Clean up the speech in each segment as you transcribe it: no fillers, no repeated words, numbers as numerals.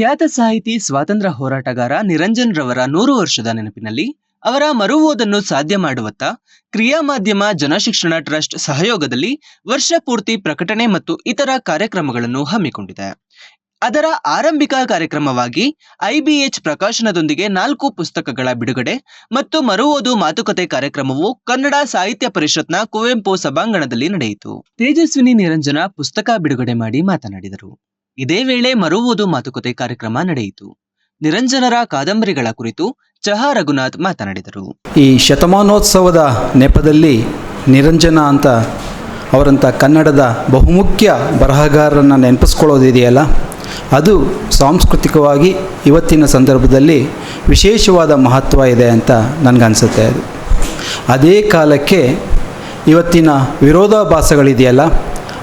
ಖ್ಯಾತ ಸಾಹಿತಿ ಸ್ವಾತಂತ್ರ್ಯ ಹೋರಾಟಗಾರ ನಿರಂಜನ್ ರವರ 100 ವರ್ಷದ ನೆನಪಿನಲ್ಲಿ ಅವರ ಮರು ಓದನ್ನು ಸಾಧ್ಯ ಮಾಡುವತ್ತ ಕ್ರಿಯಾ ಮಾಧ್ಯಮ ಜನಶಿಕ್ಷಣ ಟ್ರಸ್ಟ್ ಸಹಯೋಗದಲ್ಲಿ ವರ್ಷ ಪೂರ್ತಿ ಪ್ರಕಟಣೆ ಮತ್ತು ಇತರ ಕಾರ್ಯಕ್ರಮಗಳನ್ನು ಹಮ್ಮಿಕೊಂಡಿದೆ. ಅದರ ಆರಂಭಿಕ ಕಾರ್ಯಕ್ರಮವಾಗಿ IBH ಪ್ರಕಾಶನದೊಂದಿಗೆ 4 ಪುಸ್ತಕಗಳ ಬಿಡುಗಡೆ ಮತ್ತು ಮರು ಓದು ಮಾತುಕತೆ ಕಾರ್ಯಕ್ರಮವು ಕನ್ನಡ ಸಾಹಿತ್ಯ ಪರಿಷತ್ನ ಕುವೆಂಪು ಸಭಾಂಗಣದಲ್ಲಿ ನಡೆಯಿತು. ತೇಜಸ್ವಿನಿ ನಿರಂಜನ ಪುಸ್ತಕ ಬಿಡುಗಡೆ ಮಾಡಿ ಮಾತನಾಡಿದರು. ಇದೇ ವೇಳೆ ಮರು ಓದು ಮಾತುಕತೆ ಕಾರ್ಯಕ್ರಮ ನಡೆಯಿತು. ನಿರಂಜನರ ಕಾದಂಬರಿಗಳ ಕುರಿತು ಚಹಾ ರಘುನಾಥ್ ಮಾತನಾಡಿದರು. ಈ ಶತಮಾನೋತ್ಸವದ ನೆಪದಲ್ಲಿ ನಿರಂಜನ ಅಂತ ಅವರಂಥ ಕನ್ನಡದ ಬಹುಮುಖ್ಯ ಬರಹಗಾರರನ್ನು ನೆನಪಿಸ್ಕೊಳ್ಳೋದಿದೆಯಲ್ಲ, ಅದು ಸಾಂಸ್ಕೃತಿಕವಾಗಿ ಇವತ್ತಿನ ಸಂದರ್ಭದಲ್ಲಿ ವಿಶೇಷವಾದ ಮಹತ್ವ ಇದೆ ಅಂತ ನನಗನ್ಸುತ್ತೆ. ಅದೇ ಕಾಲಕ್ಕೆ ಇವತ್ತಿನ ವಿರೋಧಾಭಾಸಗಳಿದೆಯಲ್ಲ,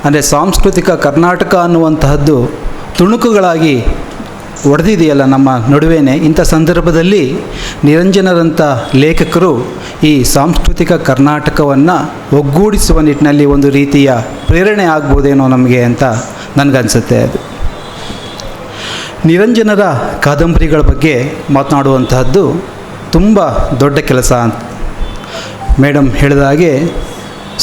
ಅಂದರೆ ಸಾಂಸ್ಕೃತಿಕ ಕರ್ನಾಟಕ ಅನ್ನುವಂತಹದ್ದು ತುಣುಕುಗಳಾಗಿ ಒಡೆದಿದೆಯಲ್ಲ ನಮ್ಮ ನಡುವೆನೇ. ಇಂಥ ಸಂದರ್ಭದಲ್ಲಿ ನಿರಂಜನರಂಥ ಲೇಖಕರು ಈ ಸಾಂಸ್ಕೃತಿಕ ಕರ್ನಾಟಕವನ್ನು ಒಗ್ಗೂಡಿಸುವ ನಿಟ್ಟಿನಲ್ಲಿ ಒಂದು ರೀತಿಯ ಪ್ರೇರಣೆ ಆಗ್ಬೋದೇನೋ ನಮಗೆ ಅಂತ ನನಗನ್ಸುತ್ತೆ. ಅದು ನಿರಂಜನರ ಕಾದಂಬರಿಗಳ ಬಗ್ಗೆ ಮಾತನಾಡುವಂತಹದ್ದು ತುಂಬ ದೊಡ್ಡ ಕೆಲಸ ಅಂತ ಮೇಡಮ್ ಹೇಳಿದ ಹಾಗೆ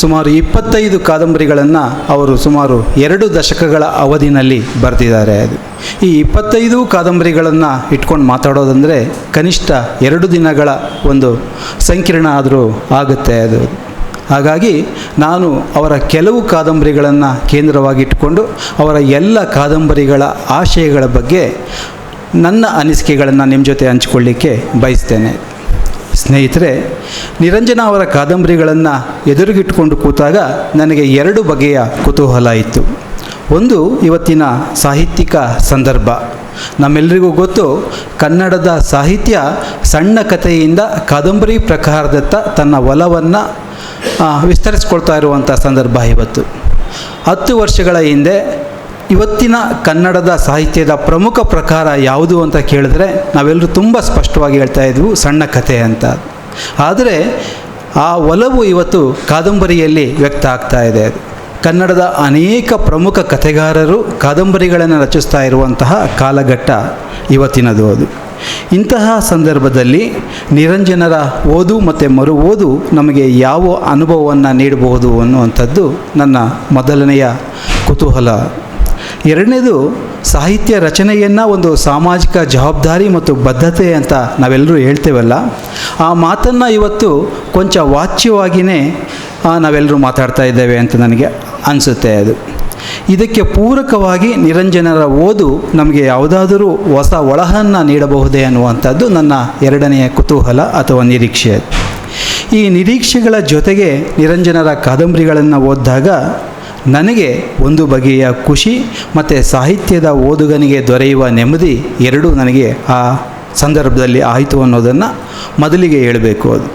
ಸುಮಾರು 25 ಕಾದಂಬರಿಗಳನ್ನು ಅವರು ಸುಮಾರು 2 ದಶಕಗಳ ಅವಧಿನಲ್ಲಿ ಬರೆದಿದ್ದಾರೆ. ಅದು ಈ 25 ಕಾದಂಬರಿಗಳನ್ನು ಇಟ್ಕೊಂಡು ಮಾತಾಡೋದಂದರೆ ಕನಿಷ್ಠ 2 ದಿನಗಳ ಒಂದು ಸಂಕಿರಣ ಆದರೂ ಆಗುತ್ತೆ. ಅದು ಹಾಗಾಗಿ ನಾನು ಅವರ ಕೆಲವು ಕಾದಂಬರಿಗಳನ್ನು ಕೇಂದ್ರವಾಗಿಟ್ಟುಕೊಂಡು ಅವರ ಎಲ್ಲ ಕಾದಂಬರಿಗಳ ಆಶಯಗಳ ಬಗ್ಗೆ ನನ್ನ ಅನಿಸಿಕೆಗಳನ್ನು ನಿಮ್ಮ ಜೊತೆ ಹಂಚಿಕೊಳ್ಳಿಕ್ಕೆ ಬಯಸ್ತೇನೆ. ಸ್ನೇಹಿತರೆ, ನಿರಂಜನ ಅವರ ಕಾದಂಬರಿಗಳನ್ನು ಎದುರುಗಿಟ್ಟುಕೊಂಡು ಕೂತಾಗ ನನಗೆ 2 ಬಗೆಯ ಕುತೂಹಲ ಇತ್ತು. ಒಂದು, ಇವತ್ತಿನ ಸಾಹಿತ್ಯಿಕ ಸಂದರ್ಭ. ನಮ್ಮೆಲ್ಲರಿಗೂ ಗೊತ್ತು, ಕನ್ನಡದ ಸಾಹಿತ್ಯ ಸಣ್ಣ ಕಥೆಯಿಂದ ಕಾದಂಬರಿ ಪ್ರಕಾರದತ್ತ ತನ್ನ ಒಲವನ್ನು ವಿಸ್ತರಿಸ್ಕೊಳ್ತಾ ಇರುವಂಥ ಸಂದರ್ಭ ಇವತ್ತು. 10 ವರ್ಷಗಳ ಹಿಂದೆ ಇವತ್ತಿನ ಕನ್ನಡದ ಸಾಹಿತ್ಯದ ಪ್ರಮುಖ ಪ್ರಕಾರ ಯಾವುದು ಅಂತ ಕೇಳಿದ್ರೆ ನಾವೆಲ್ಲರೂ ತುಂಬ ಸ್ಪಷ್ಟವಾಗಿ ಹೇಳ್ತಾ ಇದ್ವು, ಸಣ್ಣ ಕಥೆ ಅಂತ. ಆದರೆ ಆ ಒಲವು ಇವತ್ತು ಕಾದಂಬರಿಯಲ್ಲಿ ವ್ಯಕ್ತ ಆಗ್ತಾ ಇದೆ. ಕನ್ನಡದ ಅನೇಕ ಪ್ರಮುಖ ಕಥೆಗಾರರು ಕಾದಂಬರಿಗಳನ್ನು ರಚಿಸ್ತಾ ಇರುವಂತಹ ಕಾಲಘಟ್ಟ ಇವತ್ತಿನದು. ಅದು ಇಂತಹ ಸಂದರ್ಭದಲ್ಲಿ ನಿರಂಜನರ ಓದು ಮತ್ತು ಮರು ಓದು ನಮಗೆ ಯಾವ ಅನುಭವವನ್ನು ನೀಡಬಹುದು ಅನ್ನುವಂಥದ್ದು ನನ್ನ ಮೊದಲನೆಯ ಕುತೂಹಲ. ಎರಡನೇದು, ಸಾಹಿತ್ಯ ರಚನೆಯನ್ನು ಒಂದು ಸಾಮಾಜಿಕ ಜವಾಬ್ದಾರಿ ಮತ್ತು ಬದ್ಧತೆ ಅಂತ ನಾವೆಲ್ಲರೂ ಹೇಳ್ತೇವಲ್ಲ, ಆ ಮಾತನ್ನು ಇವತ್ತು ಕೊಂಚ ವಾಚ್ಯವಾಗಿಯೇ ನಾವೆಲ್ಲರೂ ಮಾತಾಡ್ತಾ ಇದ್ದೇವೆ ಅಂತ ನನಗೆ ಅನಿಸುತ್ತೆ. ಅದು ಇದಕ್ಕೆ ಪೂರಕವಾಗಿ ನಿರಂಜನರ ಓದು ನಮಗೆ ಯಾವುದಾದರೂ ಹೊಸ ಒಳಹನ್ನು ನೀಡಬಹುದೇ ಅನ್ನುವಂಥದ್ದು ನನ್ನ ಎರಡನೆಯ ಕುತೂಹಲ ಅಥವಾ ನಿರೀಕ್ಷೆ. ಈ ನಿರೀಕ್ಷೆಗಳ ಜೊತೆಗೆ ನಿರಂಜನರ ಕಾದಂಬರಿಗಳನ್ನು ಓದಿದಾಗ ನನಗೆ ಒಂದು ಬಗೆಯ ಖುಷಿ ಮತ್ತು ಸಾಹಿತ್ಯದ ಓದುಗನಿಗೆ ದೊರೆಯುವ ನೆಮ್ಮದಿ ಎರಡೂ ನನಗೆ ಆ ಸಂದರ್ಭದಲ್ಲಿ ಆಯಿತು ಅನ್ನೋದನ್ನು ಮೊದಲಿಗೆ ಹೇಳಬೇಕು. ಅದು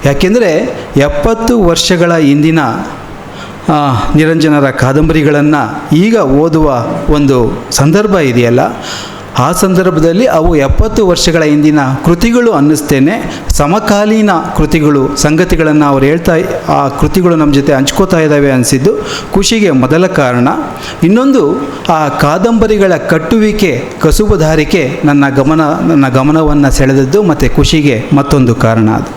ಯಾಕೆಂದರೆ 70 ವರ್ಷಗಳ ಹಿಂದಿನ ನಿರಂಜನರ ಕಾದಂಬರಿಗಳನ್ನು ಈಗ ಓದುವ ಒಂದು ಸಂದರ್ಭ ಇದೆಯಲ್ಲ, ಆ ಸಂದರ್ಭದಲ್ಲಿ ಅವು 70 ವರ್ಷಗಳ ಹಿಂದಿನ ಕೃತಿಗಳು ಅನ್ನಿಸ್ತೇನೆ ಸಮಕಾಲೀನ ಕೃತಿಗಳು, ಸಂಗತಿಗಳನ್ನು ಅವ್ರು ಹೇಳ್ತಾ ಆ ಕೃತಿಗಳು ನಮ್ಮ ಜೊತೆ ಹಂಚ್ಕೋತಾ ಇದ್ದಾವೆ ಅನಿಸಿದ್ದು ಖುಷಿಗೆ ಮೊದಲ ಕಾರಣ. ಇನ್ನೊಂದು, ಆ ಕಾದಂಬರಿಗಳ ಕಟ್ಟುವಿಕೆ, ಕಸುಬುದಾರಿಕೆ ನನ್ನ ಗಮನವನ್ನು ಸೆಳೆದದ್ದು ಮತ್ತು ಖುಷಿಗೆ ಮತ್ತೊಂದು ಕಾರಣ. ಅದು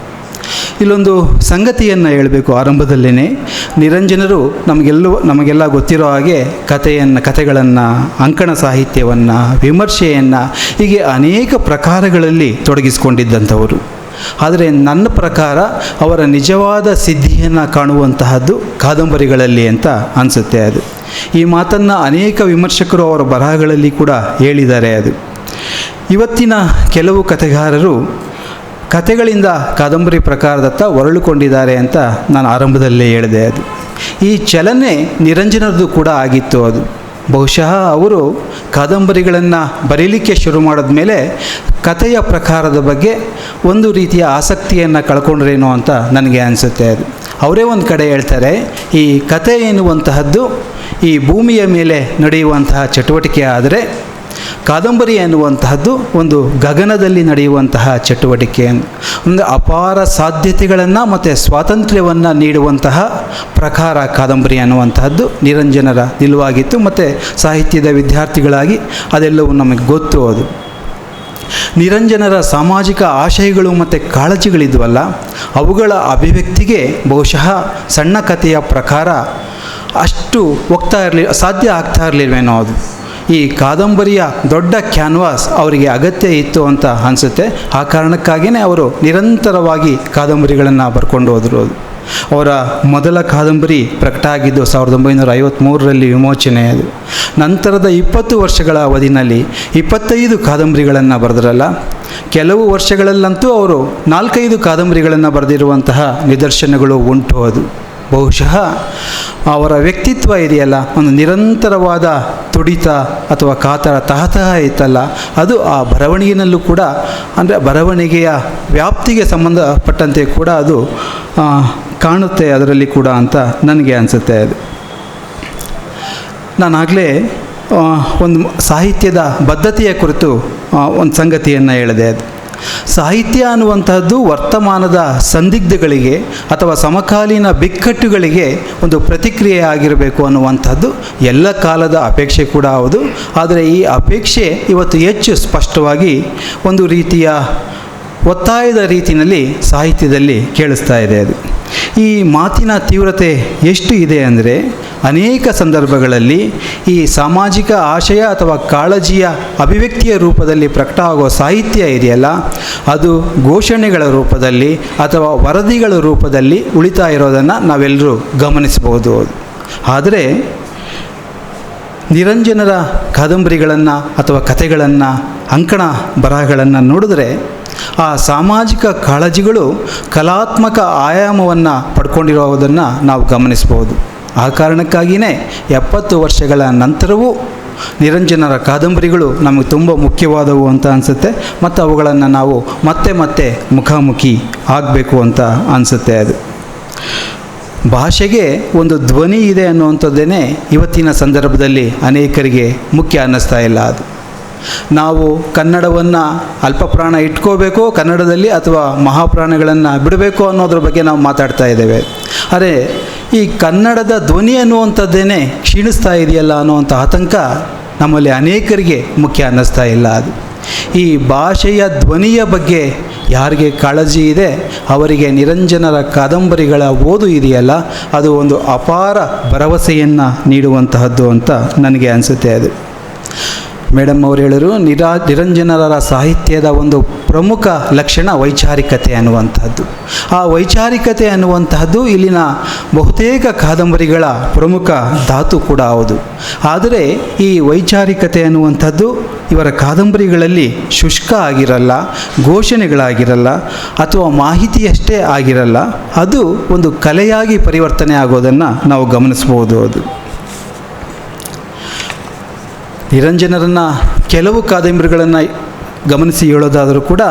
ಇಲ್ಲೊಂದು ಸಂಗತಿಯನ್ನು ಹೇಳಬೇಕು. ಆರಂಭದಲ್ಲೇ ನಿರಂಜನರು ನಮಗೆಲ್ಲ ಗೊತ್ತಿರೋ ಹಾಗೆ ಕಥೆಗಳನ್ನು, ಅಂಕಣ ಸಾಹಿತ್ಯವನ್ನು, ವಿಮರ್ಶೆಯನ್ನು, ಹೀಗೆ ಅನೇಕ ಪ್ರಕಾರಗಳಲ್ಲಿ ತೊಡಗಿಸಿಕೊಂಡಿದ್ದಂಥವರು. ಆದರೆ ನನ್ನ ಪ್ರಕಾರ ಅವರ ನಿಜವಾದ ಸಿದ್ಧಿಯನ್ನು ಕಾಣುವಂತಹದ್ದು ಕಾದಂಬರಿಗಳಲ್ಲಿ ಅಂತ ಅನಿಸುತ್ತೆ. ಅದು ಈ ಮಾತನ್ನು ಅನೇಕ ವಿಮರ್ಶಕರು ಅವರ ಬರಹಗಳಲ್ಲಿ ಕೂಡ ಹೇಳಿದ್ದಾರೆ. ಅದು ಇವತ್ತಿನ ಕೆಲವು ಕಥೆಗಾರರು ಕಥೆಗಳಿಂದ ಕಾದಂಬರಿ ಪ್ರಕಾರದತ್ತ ಹೊರಳುಕೊಂಡಿದ್ದಾರೆ ಅಂತ ನಾನು ಆರಂಭದಲ್ಲೇ ಹೇಳಿದೆ. ಅದು ಈ ಚಲನೆ ನಿರಂಜನರದು ಕೂಡ ಆಗಿತ್ತು. ಅದು ಬಹುಶಃ ಅವರು ಕಾದಂಬರಿಗಳನ್ನು ಬರೀಲಿಕ್ಕೆ ಶುರು ಮಾಡಿದ ಮೇಲೆ ಕಥೆಯ ಪ್ರಕಾರದ ಬಗ್ಗೆ ಒಂದು ರೀತಿಯ ಆಸಕ್ತಿಯನ್ನು ಕಳ್ಕೊಂಡ್ರೇನೋ ಅಂತ ನನಗೆ ಅನಿಸುತ್ತೆ. ಅದು ಅವರೇ ಒಂದು ಕಡೆ ಹೇಳ್ತಾರೆ, ಈ ಕಥೆ ಎನ್ನುವಂತಹದ್ದು ಈ ಭೂಮಿಯ ಮೇಲೆ ನಡೆಯುವಂತಹ ಚಟುವಟಿಕೆ ಆದರೆ ಕಾದಂಬರಿ ಎನ್ನುವಂತಹದ್ದು ಒಂದು ಗಗನದಲ್ಲಿ ನಡೆಯುವಂತಹ ಚಟುವಟಿಕೆ, ಒಂದು ಅಪಾರ ಸಾಧ್ಯತೆಗಳನ್ನು ಮತ್ತು ಸ್ವಾತಂತ್ರ್ಯವನ್ನು ನೀಡುವಂತಹ ಪ್ರಕಾರ ಕಾದಂಬರಿ ಅನ್ನುವಂತಹದ್ದು ನಿರಂಜನರ ನಿಲುವಾಗಿತ್ತು. ಮತ್ತು ಸಾಹಿತ್ಯದ ವಿದ್ಯಾರ್ಥಿಗಳಾಗಿ ಅದೆಲ್ಲವೂ ನಮಗೆ ಗೊತ್ತು. ಅದು ನಿರಂಜನರ ಸಾಮಾಜಿಕ ಆಶಯಗಳು ಮತ್ತು ಕಾಳಜಿಗಳಿದ್ವಲ್ಲ, ಅವುಗಳ ಅಭಿವ್ಯಕ್ತಿಗೆ ಬಹುಶಃ ಸಣ್ಣ ಕಥೆಯ ಪ್ರಕಾರ ಅಷ್ಟು ಸಾಧ್ಯ ಆಗ್ತಾ ಇರಲಿಲ್ವೇನೋ. ಅದು ಈ ಕಾದಂಬರಿಯ ದೊಡ್ಡ ಕ್ಯಾನ್ವಾಸ್ ಅವರಿಗೆ ಅಗತ್ಯ ಇತ್ತು ಅಂತ ಅನಿಸುತ್ತೆ. ಆ ಕಾರಣಕ್ಕಾಗಿಯೇ ಅವರು ನಿರಂತರವಾಗಿ ಕಾದಂಬರಿಗಳನ್ನು ಬರ್ಕೊಂಡು ಹೋದರು. ಅವರ ಮೊದಲ ಕಾದಂಬರಿ ಪ್ರಕಟ ಆಗಿದ್ದು 1953ರಲ್ಲಿ ವಿಮೋಚನೆಯಾದ ನಂತರದ 20 ವರ್ಷಗಳ ಅವಧಿನಲ್ಲಿ 25 ಕಾದಂಬರಿಗಳನ್ನು ಬರೆದರಲ್ಲ. ಕೆಲವು ವರ್ಷಗಳಲ್ಲಂತೂ ಅವರು 4-5 ಕಾದಂಬರಿಗಳನ್ನು ಬರೆದಿರುವಂತಹ ನಿದರ್ಶನಗಳು ಉಂಟು. ಅದು ಬಹುಶಃ ಅವರ ವ್ಯಕ್ತಿತ್ವ ಇದೆಯಲ್ಲ, ಒಂದು ನಿರಂತರವಾದ ತುಡಿತ ಅಥವಾ ಕಾತರ ತಹತಃ ಇತ್ತಲ್ಲ, ಅದು ಆ ಬರವಣಿಗೆಯಲ್ಲೂ ಕೂಡ, ಅಂದರೆ ಬರವಣಿಗೆಯ ವ್ಯಾಪ್ತಿಗೆ ಸಂಬಂಧಪಟ್ಟಂತೆ ಕೂಡ ಅದು ಕಾಣುತ್ತೆ ಅದರಲ್ಲಿ ಕೂಡ ಅಂತ ನನಗೆ ಅನಿಸುತ್ತೆ. ಅದು ನಾನಾಗಲೇ ಒಂದು ಸಾಹಿತ್ಯದ ಬದ್ಧತೆಯ ಕುರಿತು ಒಂದು ಸಂಗತಿಯನ್ನು ಹೇಳಿದೆ. ಅದು ಸಾಹಿತ್ಯ ಅನ್ನುವಂಥದ್ದು ವರ್ತಮಾನದ ಸಂದಿಗ್ಧಗಳಿಗೆ ಅಥವಾ ಸಮಕಾಲೀನ ಬಿಕ್ಕಟ್ಟುಗಳಿಗೆ ಒಂದು ಪ್ರತಿಕ್ರಿಯೆ ಆಗಿರಬೇಕು ಅನ್ನುವಂಥದ್ದು ಎಲ್ಲ ಕಾಲದ ಅಪೇಕ್ಷೆ ಕೂಡ ಹೌದು. ಆದರೆ ಈ ಅಪೇಕ್ಷೆ ಇವತ್ತು ಹೆಚ್ಚು ಸ್ಪಷ್ಟವಾಗಿ ಒಂದು ರೀತಿಯ ಒತ್ತಾಯದ ರೀತಿಯಲ್ಲಿ ಸಾಹಿತ್ಯದಲ್ಲಿ ಕೇಳಿಸ್ತಾ ಇದೆ. ಅದು ಈ ಮಾತಿನ ತೀವ್ರತೆ ಎಷ್ಟು ಇದೆ ಅಂದರೆ, ಅನೇಕ ಸಂದರ್ಭಗಳಲ್ಲಿ ಈ ಸಾಮಾಜಿಕ ಆಶಯ ಅಥವಾ ಕಾಳಜಿಯ ಅಭಿವ್ಯಕ್ತಿಯ ರೂಪದಲ್ಲಿ ಪ್ರಕಟ ಆಗುವ ಸಾಹಿತ್ಯ ಇದೆಯಲ್ಲ, ಅದು ಘೋಷಣೆಗಳ ರೂಪದಲ್ಲಿ ಅಥವಾ ವರದಿಗಳ ರೂಪದಲ್ಲಿ ಉಳಿತಾ ಇರೋದನ್ನು ನಾವೆಲ್ಲರೂ ಗಮನಿಸಬಹುದು. ಆದರೆ ನಿರಂಜನರ ಕಾದಂಬರಿಗಳನ್ನು ಅಥವಾ ಕಥೆಗಳನ್ನು, ಅಂಕಣ ಬರಹಗಳನ್ನು ನೋಡಿದ್ರೆ ಆ ಸಾಮಾಜಿಕ ಕಾಳಜಿಗಳು ಕಲಾತ್ಮಕ ಆಯಾಮವನ್ನು ಪಡ್ಕೊಂಡಿರೋದನ್ನು ನಾವು ಗಮನಿಸ್ಬೋದು. ಆ ಕಾರಣಕ್ಕಾಗಿಯೇ 70 ವರ್ಷಗಳ ನಂತರವೂ ನಿರಂಜನರ ಕಾದಂಬರಿಗಳು ನಮಗೆ ತುಂಬ ಮುಖ್ಯವಾದವು ಅಂತ ಅನಿಸುತ್ತೆ. ಮತ್ತು ಅವುಗಳನ್ನು ನಾವು ಮತ್ತೆ ಮತ್ತೆ ಮುಖಾಮುಖಿ ಆಗಬೇಕು ಅಂತ ಅನಿಸುತ್ತೆ. ಅದು ಭಾಷೆಗೆ ಒಂದು ಧ್ವನಿ ಇದೆ ಅನ್ನುವಂಥದ್ದೇನೆ ಇವತ್ತಿನ ಸಂದರ್ಭದಲ್ಲಿ ಅನೇಕರಿಗೆ ಮುಖ್ಯ ಅನ್ನಿಸ್ತಾ ಇಲ್ಲ. ಅದು ನಾವು ಕನ್ನಡವನ್ನು ಅಲ್ಪಪ್ರಾಣ ಇಟ್ಕೋಬೇಕು ಕನ್ನಡದಲ್ಲಿ ಅಥವಾ ಮಹಾಪ್ರಾಣಗಳನ್ನು ಬಿಡಬೇಕು ಅನ್ನೋದ್ರ ಬಗ್ಗೆ ನಾವು ಮಾತಾಡ್ತಾ ಇದ್ದೇವೆ. ಆದರೆ ಈ ಕನ್ನಡದ ಧ್ವನಿ ಅನ್ನುವಂಥದ್ದೇನೆ ಕ್ಷೀಣಿಸ್ತಾ ಇದೆಯಲ್ಲ ಅನ್ನುವಂಥ ಆತಂಕ ನಮ್ಮಲ್ಲಿ ಅನೇಕರಿಗೆ ಮುಖ್ಯ ಅನ್ನಿಸ್ತಾ ಇಲ್ಲ. ಅದು ಈ ಭಾಷೆಯ ಧ್ವನಿಯ ಬಗ್ಗೆ ಯಾರಿಗೆ ಕಾಳಜಿ ಇದೆ ಅವರಿಗೆ ನಿರಂಜನರ ಕಾದಂಬರಿಗಳ ಓದು ಇದೆಯಲ್ಲ, ಅದು ಒಂದು ಅಪಾರ ಭರವಸೆಯನ್ನು ನೀಡುವಂತಹದ್ದು ಅಂತ ನನಗೆ ಅನಿಸುತ್ತೆ. ಅದು ಮೇಡಮ್ ಅವರು ಹೇಳಿದರು, ನಿರಂಜನರ ಸಾಹಿತ್ಯದ ಒಂದು ಪ್ರಮುಖ ಲಕ್ಷಣ ವೈಚಾರಿಕತೆ ಅನ್ನುವಂಥದ್ದು. ಆ ವೈಚಾರಿಕತೆ ಅನ್ನುವಂತಹದ್ದು ಇಲ್ಲಿನ ಬಹುತೇಕ ಕಾದಂಬರಿಗಳ ಪ್ರಮುಖ ಧಾತು ಕೂಡ ಹೌದು. ಆದರೆ ಈ ವೈಚಾರಿಕತೆ ಅನ್ನುವಂಥದ್ದು ಇವರ ಕಾದಂಬರಿಗಳಲ್ಲಿ ಶುಷ್ಕ ಆಗಿರಲ್ಲ, ಘೋಷಣೆಗಳಾಗಿರಲ್ಲ ಅಥವಾ ಮಾಹಿತಿಯಷ್ಟೇ ಆಗಿರಲ್ಲ, ಅದು ಒಂದು ಕಲೆಯಾಗಿ ಪರಿವರ್ತನೆ ಆಗೋದನ್ನು ನಾವು ಗಮನಿಸ್ಬೋದು. ಅದು ನಿರಂಜನರನ್ನು ಕೆಲವು ಕಾದಂಬರಿಗಳನ್ನು ಗಮನಿಸಿ ಹೇಳೋದಾದರೂ ಕೂಡ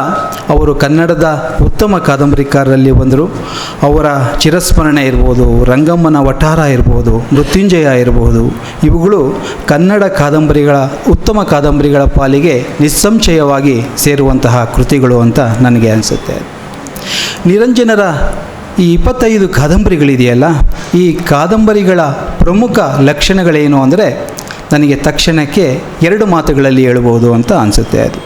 ಅವರು ಕನ್ನಡದ ಉತ್ತಮ ಕಾದಂಬರಿಕಾರರಲ್ಲಿ ಬಂದರು. ಅವರ ಚಿರಸ್ಮರಣೆ ಇರ್ಬೋದು, ರಂಗಮ್ಮನ ವಠಾರ ಇರ್ಬೋದು, ಮೃತ್ಯುಂಜಯ ಇರ್ಬೋದು, ಇವುಗಳು ಕನ್ನಡ ಕಾದಂಬರಿಗಳ ಉತ್ತಮ ಕಾದಂಬರಿಗಳ ಪಾಲಿಗೆ ನಿಸ್ಸಂಶಯವಾಗಿ ಸೇರುವಂತಹ ಕೃತಿಗಳು ಅಂತ ನನಗೆ ಅನಿಸುತ್ತೆ. ನಿರಂಜನರ ಈ 25 ಕಾದಂಬರಿಗಳಿದೆಯಲ್ಲ, ಈ ಕಾದಂಬರಿಗಳ ಪ್ರಮುಖ ಲಕ್ಷಣಗಳೇನು ಅಂದರೆ ನನಗೆ ತಕ್ಷಣಕ್ಕೆ 2 ಮಾತುಗಳಲ್ಲಿ ಹೇಳ್ಬೋದು ಅಂತ ಅನಿಸುತ್ತೆ. ಅದು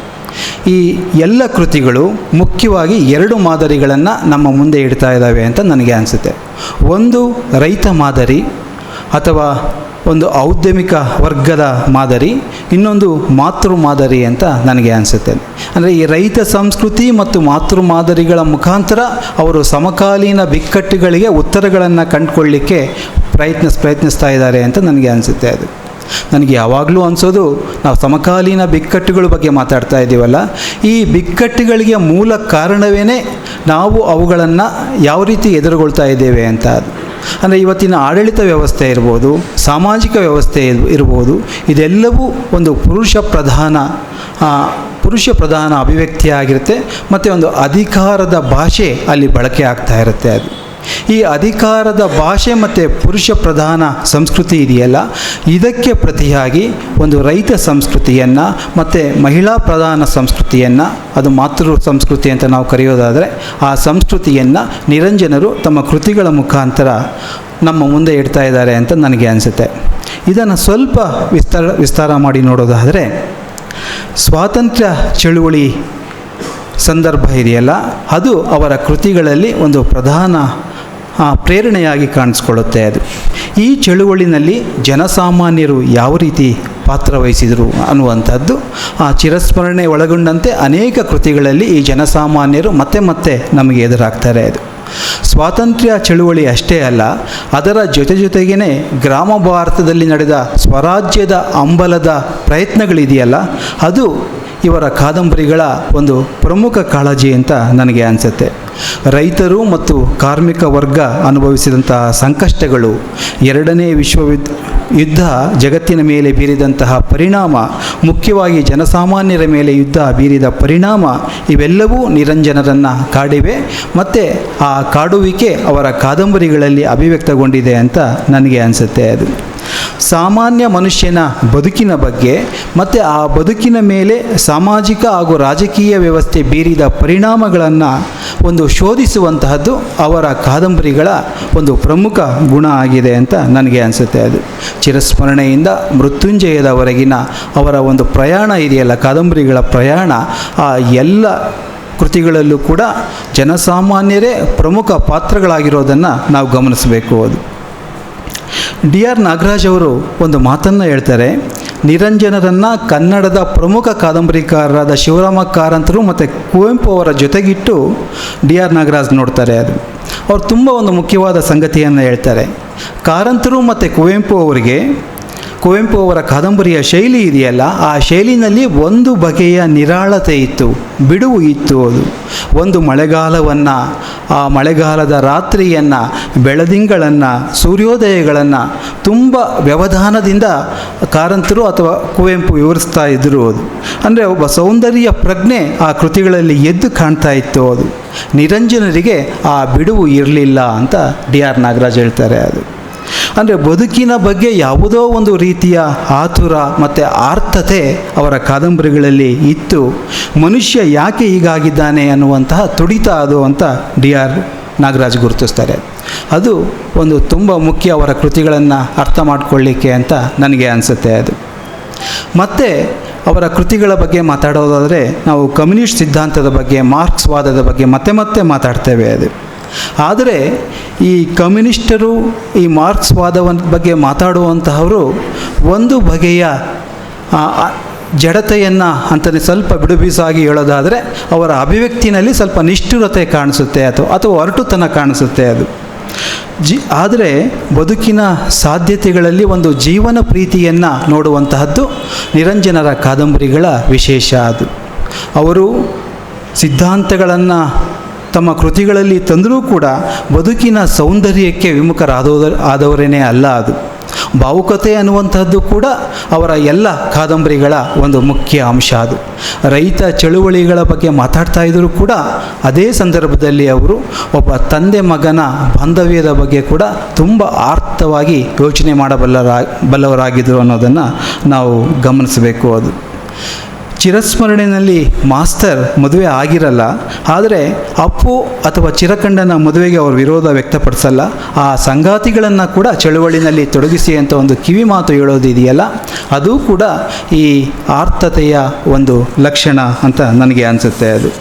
ಈ ಎಲ್ಲ ಕೃತಿಗಳು ಮುಖ್ಯವಾಗಿ 2 ಮಾದರಿಗಳನ್ನು ನಮ್ಮ ಮುಂದೆ ಇಡ್ತಾ ಇದ್ದಾವೆ ಅಂತ ನನಗೆ ಅನಿಸುತ್ತೆ. ಒಂದು ರೈತ ಮಾದರಿ ಅಥವಾ ಒಂದು ಔದ್ಯಮಿಕ ವರ್ಗದ ಮಾದರಿ, ಇನ್ನೊಂದು ಮಾತೃ ಮಾದರಿ ಅಂತ ನನಗೆ ಅನಿಸುತ್ತೆ. ಅಂದರೆ ಈ ರೈತ ಸಂಸ್ಕೃತಿ ಮತ್ತು ಮಾತೃ ಮಾದರಿಗಳ ಮುಖಾಂತರ ಅವರು ಸಮಕಾಲೀನ ಬಿಕ್ಕಟ್ಟುಗಳಿಗೆ ಉತ್ತರಗಳನ್ನು ಕಂಡುಕೊಳ್ಳಿಕ್ಕೆ ಪ್ರಯತ್ನಿಸ್ತಾ ಇದ್ದಾರೆ ಅಂತ ನನಗೆ ಅನಿಸುತ್ತೆ. ಅದು ನನಗೆ ಯಾವಾಗಲೂ ಅನಿಸೋದು, ನಾವು ಸಮಕಾಲೀನ ಬಿಕ್ಕಟ್ಟುಗಳ ಬಗ್ಗೆ ಮಾತಾಡ್ತಾ ಇದ್ದೀವಲ್ಲ, ಈ ಬಿಕ್ಕಟ್ಟುಗಳಿಗೆ ಮೂಲ ಕಾರಣವೇ ನಾವು ಅವುಗಳನ್ನು ಯಾವ ರೀತಿ ಎದುರುಗೊಳ್ತಾ ಇದ್ದೇವೆ ಅಂತ. ಅಂದರೆ ಇವತ್ತಿನ ಆಡಳಿತ ವ್ಯವಸ್ಥೆ ಇರ್ಬೋದು, ಸಾಮಾಜಿಕ ವ್ಯವಸ್ಥೆ ಇರ್ಬೋದು, ಇದೆಲ್ಲವೂ ಒಂದು ಪುರುಷ ಪ್ರಧಾನ ಅಭಿವ್ಯಕ್ತಿಯಾಗಿರುತ್ತೆ. ಮತ್ತು ಒಂದು ಅಧಿಕಾರದ ಭಾಷೆ ಅಲ್ಲಿ ಬಳಕೆ ಆಗ್ತಾ ಇರುತ್ತೆ. ಅದು ಈ ಅಧಿಕಾರದ ಭಾಷೆ ಮತ್ತು ಪುರುಷ ಪ್ರಧಾನ ಸಂಸ್ಕೃತಿ ಇದೆಯಲ್ಲ, ಇದಕ್ಕೆ ಪ್ರತಿಯಾಗಿ ಒಂದು ರೈತ ಸಂಸ್ಕೃತಿಯನ್ನು ಮತ್ತು ಮಹಿಳಾ ಪ್ರಧಾನ ಸಂಸ್ಕೃತಿಯನ್ನು, ಅದು ಮಾತೃ ಸಂಸ್ಕೃತಿ ಅಂತ ನಾವು ಕರೆಯೋದಾದರೆ, ಆ ಸಂಸ್ಕೃತಿಯನ್ನು ನಿರಂಜನರು ತಮ್ಮ ಕೃತಿಗಳ ಮುಖಾಂತರ ನಮ್ಮ ಮುಂದೆ ಇಡ್ತಾ ಇದ್ದಾರೆ ಅಂತ ನನಗೆ ಅನಿಸುತ್ತೆ. ಇದನ್ನು ಸ್ವಲ್ಪ ವಿಸ್ತಾರ ಮಾಡಿ ನೋಡೋದಾದರೆ, ಸ್ವಾತಂತ್ರ್ಯ ಚಳುವಳಿ ಸಂದರ್ಭ ಇದೆಯಲ್ಲ, ಅದು ಅವರ ಕೃತಿಗಳಲ್ಲಿ ಒಂದು ಪ್ರಧಾನ ಪ್ರೇರಣೆಯಾಗಿ ಕಾಣಿಸ್ಕೊಳ್ಳುತ್ತೆ. ಅದು ಈ ಚಳುವಳಿನಲ್ಲಿ ಜನಸಾಮಾನ್ಯರು ಯಾವ ರೀತಿ ಪಾತ್ರ ವಹಿಸಿದರು ಅನ್ನುವಂಥದ್ದು ಆ ಚಿರಸ್ಮರಣೆ ಒಳಗೊಂಡಂತೆ ಅನೇಕ ಕೃತಿಗಳಲ್ಲಿ ಈ ಜನಸಾಮಾನ್ಯರು ಮತ್ತೆ ಮತ್ತೆ ನಮಗೆ ಎದುರಾಗ್ತಾರೆ. ಅದು ಸ್ವಾತಂತ್ರ್ಯ ಚಳುವಳಿ ಅಷ್ಟೇ ಅಲ್ಲ, ಅದರ ಜೊತೆಗೇ ಗ್ರಾಮ ಭಾರತದಲ್ಲಿ ನಡೆದ ಸ್ವರಾಜ್ಯದ ಹಂಬಲದ ಪ್ರಯತ್ನಗಳಿದೆಯಲ್ಲ, ಅದು ಇವರ ಕಾದಂಬರಿಗಳ ಒಂದು ಪ್ರಮುಖ ಕಾಳಜಿ ಅಂತ ನನಗೆ ಅನಿಸುತ್ತೆ. ರೈತರು ಮತ್ತು ಕಾರ್ಮಿಕ ವರ್ಗ ಅನುಭವಿಸಿದಂತಹ ಸಂಕಷ್ಟಗಳು, ಎರಡನೇ ಯುದ್ಧ ಜಗತ್ತಿನ ಮೇಲೆ ಬೀರಿದಂತಹ ಪರಿಣಾಮ, ಮುಖ್ಯವಾಗಿ ಜನಸಾಮಾನ್ಯರ ಮೇಲೆ ಯುದ್ಧ ಬೀರಿದ ಪರಿಣಾಮ, ಇವೆಲ್ಲವೂ ನಿರಂಜನರನ್ನು ಕಾಡಿವೆ ಮತ್ತು ಆ ಕಾಡುವಿಕೆ ಅವರ ಕಾದಂಬರಿಗಳಲ್ಲಿ ಅಭಿವ್ಯಕ್ತಗೊಂಡಿದೆ ಅಂತ ನನಗೆ ಅನಿಸುತ್ತೆ. ಅದು ಸಾಮಾನ್ಯ ಮನುಷ್ಯನ ಬದುಕಿನ ಬಗ್ಗೆ ಮತ್ತು ಆ ಬದುಕಿನ ಮೇಲೆ ಸಾಮಾಜಿಕ ಹಾಗೂ ರಾಜಕೀಯ ವ್ಯವಸ್ಥೆ ಬೀರಿದ ಪರಿಣಾಮಗಳನ್ನು ಒಂದು ಶೋಧಿಸುವಂತಹದ್ದು ಅವರ ಕಾದಂಬರಿಗಳ ಒಂದು ಪ್ರಮುಖ ಗುಣ ಆಗಿದೆ ಅಂತ ನನಗೆ ಅನಿಸುತ್ತೆ. ಅದು ಚಿರಸ್ಮರಣೆಯಿಂದ ಮೃತ್ಯುಂಜಯದವರೆಗಿನ ಅವರ ಒಂದು ಪ್ರಯಾಣ ಇದೆಯಲ್ಲ, ಕಾದಂಬರಿಗಳ ಪ್ರಯಾಣ, ಆ ಎಲ್ಲ ಕೃತಿಗಳಲ್ಲೂ ಕೂಡ ಜನಸಾಮಾನ್ಯರೇ ಪ್ರಮುಖ ಪಾತ್ರಗಳಾಗಿರೋದನ್ನು ನಾವು ಗಮನಿಸಬೇಕು. ಅದು ಡಿ.ಆರ್. ನಾಗರಾಜ್ ಅವರು ಒಂದು ಮಾತನ್ನು ಹೇಳ್ತಾರೆ, ನಿರಂಜನರನ್ನು ಕನ್ನಡದ ಪ್ರಮುಖ ಕಾದಂಬರಿಕಾರರಾದ ಶಿವರಾಮ ಕಾರಂತರು ಮತ್ತು ಕುವೆಂಪು ಅವರ ಜೊತೆಗಿಟ್ಟು ಡಿ.ಆರ್. ನಾಗರಾಜ್ ನೋಡ್ತಾರೆ. ಅದು ಅವರು ತುಂಬ ಒಂದು ಮುಖ್ಯವಾದ ಸಂಗತಿಯನ್ನು ಹೇಳ್ತಾರೆ. ಕಾರಂತರು ಮತ್ತು ಕುವೆಂಪು ಅವರ ಕಾದಂಬರಿಯ ಶೈಲಿ ಇದೆಯಲ್ಲ, ಆ ಶೈಲಿನಲ್ಲಿ ಒಂದು ಬಗೆಯ ನಿರಾಳತೆ ಇತ್ತು, ಬಿಡುವು ಇತ್ತು. ಅದು ಒಂದು ಮಳೆಗಾಲವನ್ನು, ಆ ಮಳೆಗಾಲದ ರಾತ್ರಿಯನ್ನು, ಬೆಳದಿಂಗಳನ್ನು, ಸೂರ್ಯೋದಯಗಳನ್ನು ತುಂಬ ವ್ಯವಧಾನದಿಂದ ಕಾರಂತರು ಅಥವಾ ಕುವೆಂಪು ವಿವರಿಸ್ತಾ ಇದ್ದರು. ಅದು ಅಂದರೆ ಒಬ್ಬ ಸೌಂದರ್ಯ ಪ್ರಜ್ಞೆ ಆ ಕೃತಿಗಳಲ್ಲಿ ಎದ್ದು ಕಾಣ್ತಾ ಇತ್ತು. ಅದು ನಿರಂಜನರಿಗೆ ಆ ಬಿಡುವು ಇರಲಿಲ್ಲ ಅಂತ ಡಿ.ಆರ್. ನಾಗರಾಜ್ ಹೇಳ್ತಾರೆ. ಅದು ಅಂದರೆ ಬದುಕಿನ ಬಗ್ಗೆ ಯಾವುದೋ ಒಂದು ರೀತಿಯ ಆತುರ ಮತ್ತು ಆರ್ತತೆ ಅವರ ಕಾದಂಬರಿಗಳಲ್ಲಿ ಇತ್ತು. ಮನುಷ್ಯ ಯಾಕೆ ಹೀಗಾಗಿದ್ದಾನೆ ಅನ್ನುವಂತಹ ತುಡಿತ ಅದು ಅಂತ ಡಿ.ಆರ್. ನಾಗರಾಜ್ ಗುರುತಿಸ್ತಾರೆ. ಅದು ಒಂದು ತುಂಬ ಮುಖ್ಯ ಅವರ ಕೃತಿಗಳನ್ನು ಅರ್ಥ ಮಾಡಿಕೊಳ್ಳಿಕ್ಕೆ ಅಂತ ನನಗೆ ಅನಿಸುತ್ತೆ. ಅದು ಮತ್ತು ಅವರ ಕೃತಿಗಳ ಬಗ್ಗೆ ಮಾತಾಡೋದಾದರೆ ನಾವು ಕಮ್ಯುನಿಸ್ಟ್ ಸಿದ್ಧಾಂತದ ಬಗ್ಗೆ, ಮಾರ್ಕ್ಸ್ ವಾದದ ಬಗ್ಗೆ ಮತ್ತೆ ಮತ್ತೆ ಮಾತಾಡ್ತೇವೆ. ಅದು ಆದರೆ ಈ ಕಮ್ಯುನಿಸ್ಟರು ಈ ಮಾರ್ಕ್ಸ್ ವಾದದ ಬಗ್ಗೆ ಮಾತಾಡುವಂತಹವರು ಒಂದು ಬಗೆಯ ಜಡತೆಯನ್ನು ಅಂತಲೇ ಸ್ವಲ್ಪ ಬಿಡುಬಿಸಾಗಿ ಹೇಳೋದಾದರೆ ಅವರ ಅಭಿವ್ಯಕ್ತಿನಲ್ಲಿ ಸ್ವಲ್ಪ ನಿಷ್ಠುರತೆ ಕಾಣಿಸುತ್ತೆ ಅಥವಾ ಹೊರಟುತನ ಕಾಣಿಸುತ್ತೆ. ಅದು ಆದರೆ ಬದುಕಿನ ಸಾಧ್ಯತೆಗಳಲ್ಲಿ ಒಂದು ಜೀವನ ಪ್ರೀತಿಯನ್ನು ನೋಡುವಂತಹದ್ದು ನಿರಂಜನರ ಕಾದಂಬರಿಗಳ ವಿಶೇಷ. ಅದು ಅವರು ಸಿದ್ಧಾಂತಗಳನ್ನು ತಮ್ಮ ಕೃತಿಗಳಲ್ಲಿ ತಂದರೂ ಕೂಡ ಬದುಕಿನ ಸೌಂದರ್ಯಕ್ಕೆ ವಿಮುಖರಾದವರೇನೇ ಅಲ್ಲ. ಅದು ಭಾವುಕತೆ ಅನ್ನುವಂಥದ್ದು ಕೂಡ ಅವರ ಎಲ್ಲ ಕಾದಂಬರಿಗಳ ಒಂದು ಮುಖ್ಯ ಅಂಶ. ಅದು ರೈತ ಚಳುವಳಿಗಳ ಬಗ್ಗೆ ಮಾತಾಡ್ತಾ ಇದ್ದರೂ ಕೂಡ ಅದೇ ಸಂದರ್ಭದಲ್ಲಿ ಅವರು ಒಬ್ಬ ತಂದೆ ಮಗನ ಬಾಂಧವ್ಯದ ಬಗ್ಗೆ ಕೂಡ ತುಂಬ ಆರ್ತವಾಗಿ ಯೋಚನೆ ಬಲ್ಲವರಾಗಿದ್ದರು ಅನ್ನೋದನ್ನು ನಾವು ಗಮನಿಸಬೇಕು. ಅದು ಚಿರಸ್ಮರಣೆಯಲ್ಲಿ ಮಾಸ್ತರ್ ಮದುವೆ ಆಗಿರಲ್ಲ, ಆದರೆ ಅಪ್ಪು ಅಥವಾ ಚಿರಕಂಡನ ಮದುವೆಗೆ ಅವರು ವಿರೋಧ ವ್ಯಕ್ತಪಡಿಸಲ್ಲ. ಆ ಸಂಗಾತಿಗಳನ್ನು ಕೂಡ ಚಳುವಳಿನಲ್ಲಿ ತೊಡಗಿಸಿ ಅಂತ ಒಂದು ಕಿವಿ ಮಾತು ಹೇಳೋದಿದೆಯಲ್ಲ, ಅದು ಕೂಡ ಈ ಆರ್ತತೆಯ ಒಂದು ಲಕ್ಷಣ ಅಂತ ನನಗೆ ಅನಿಸುತ್ತೆ. ಅದು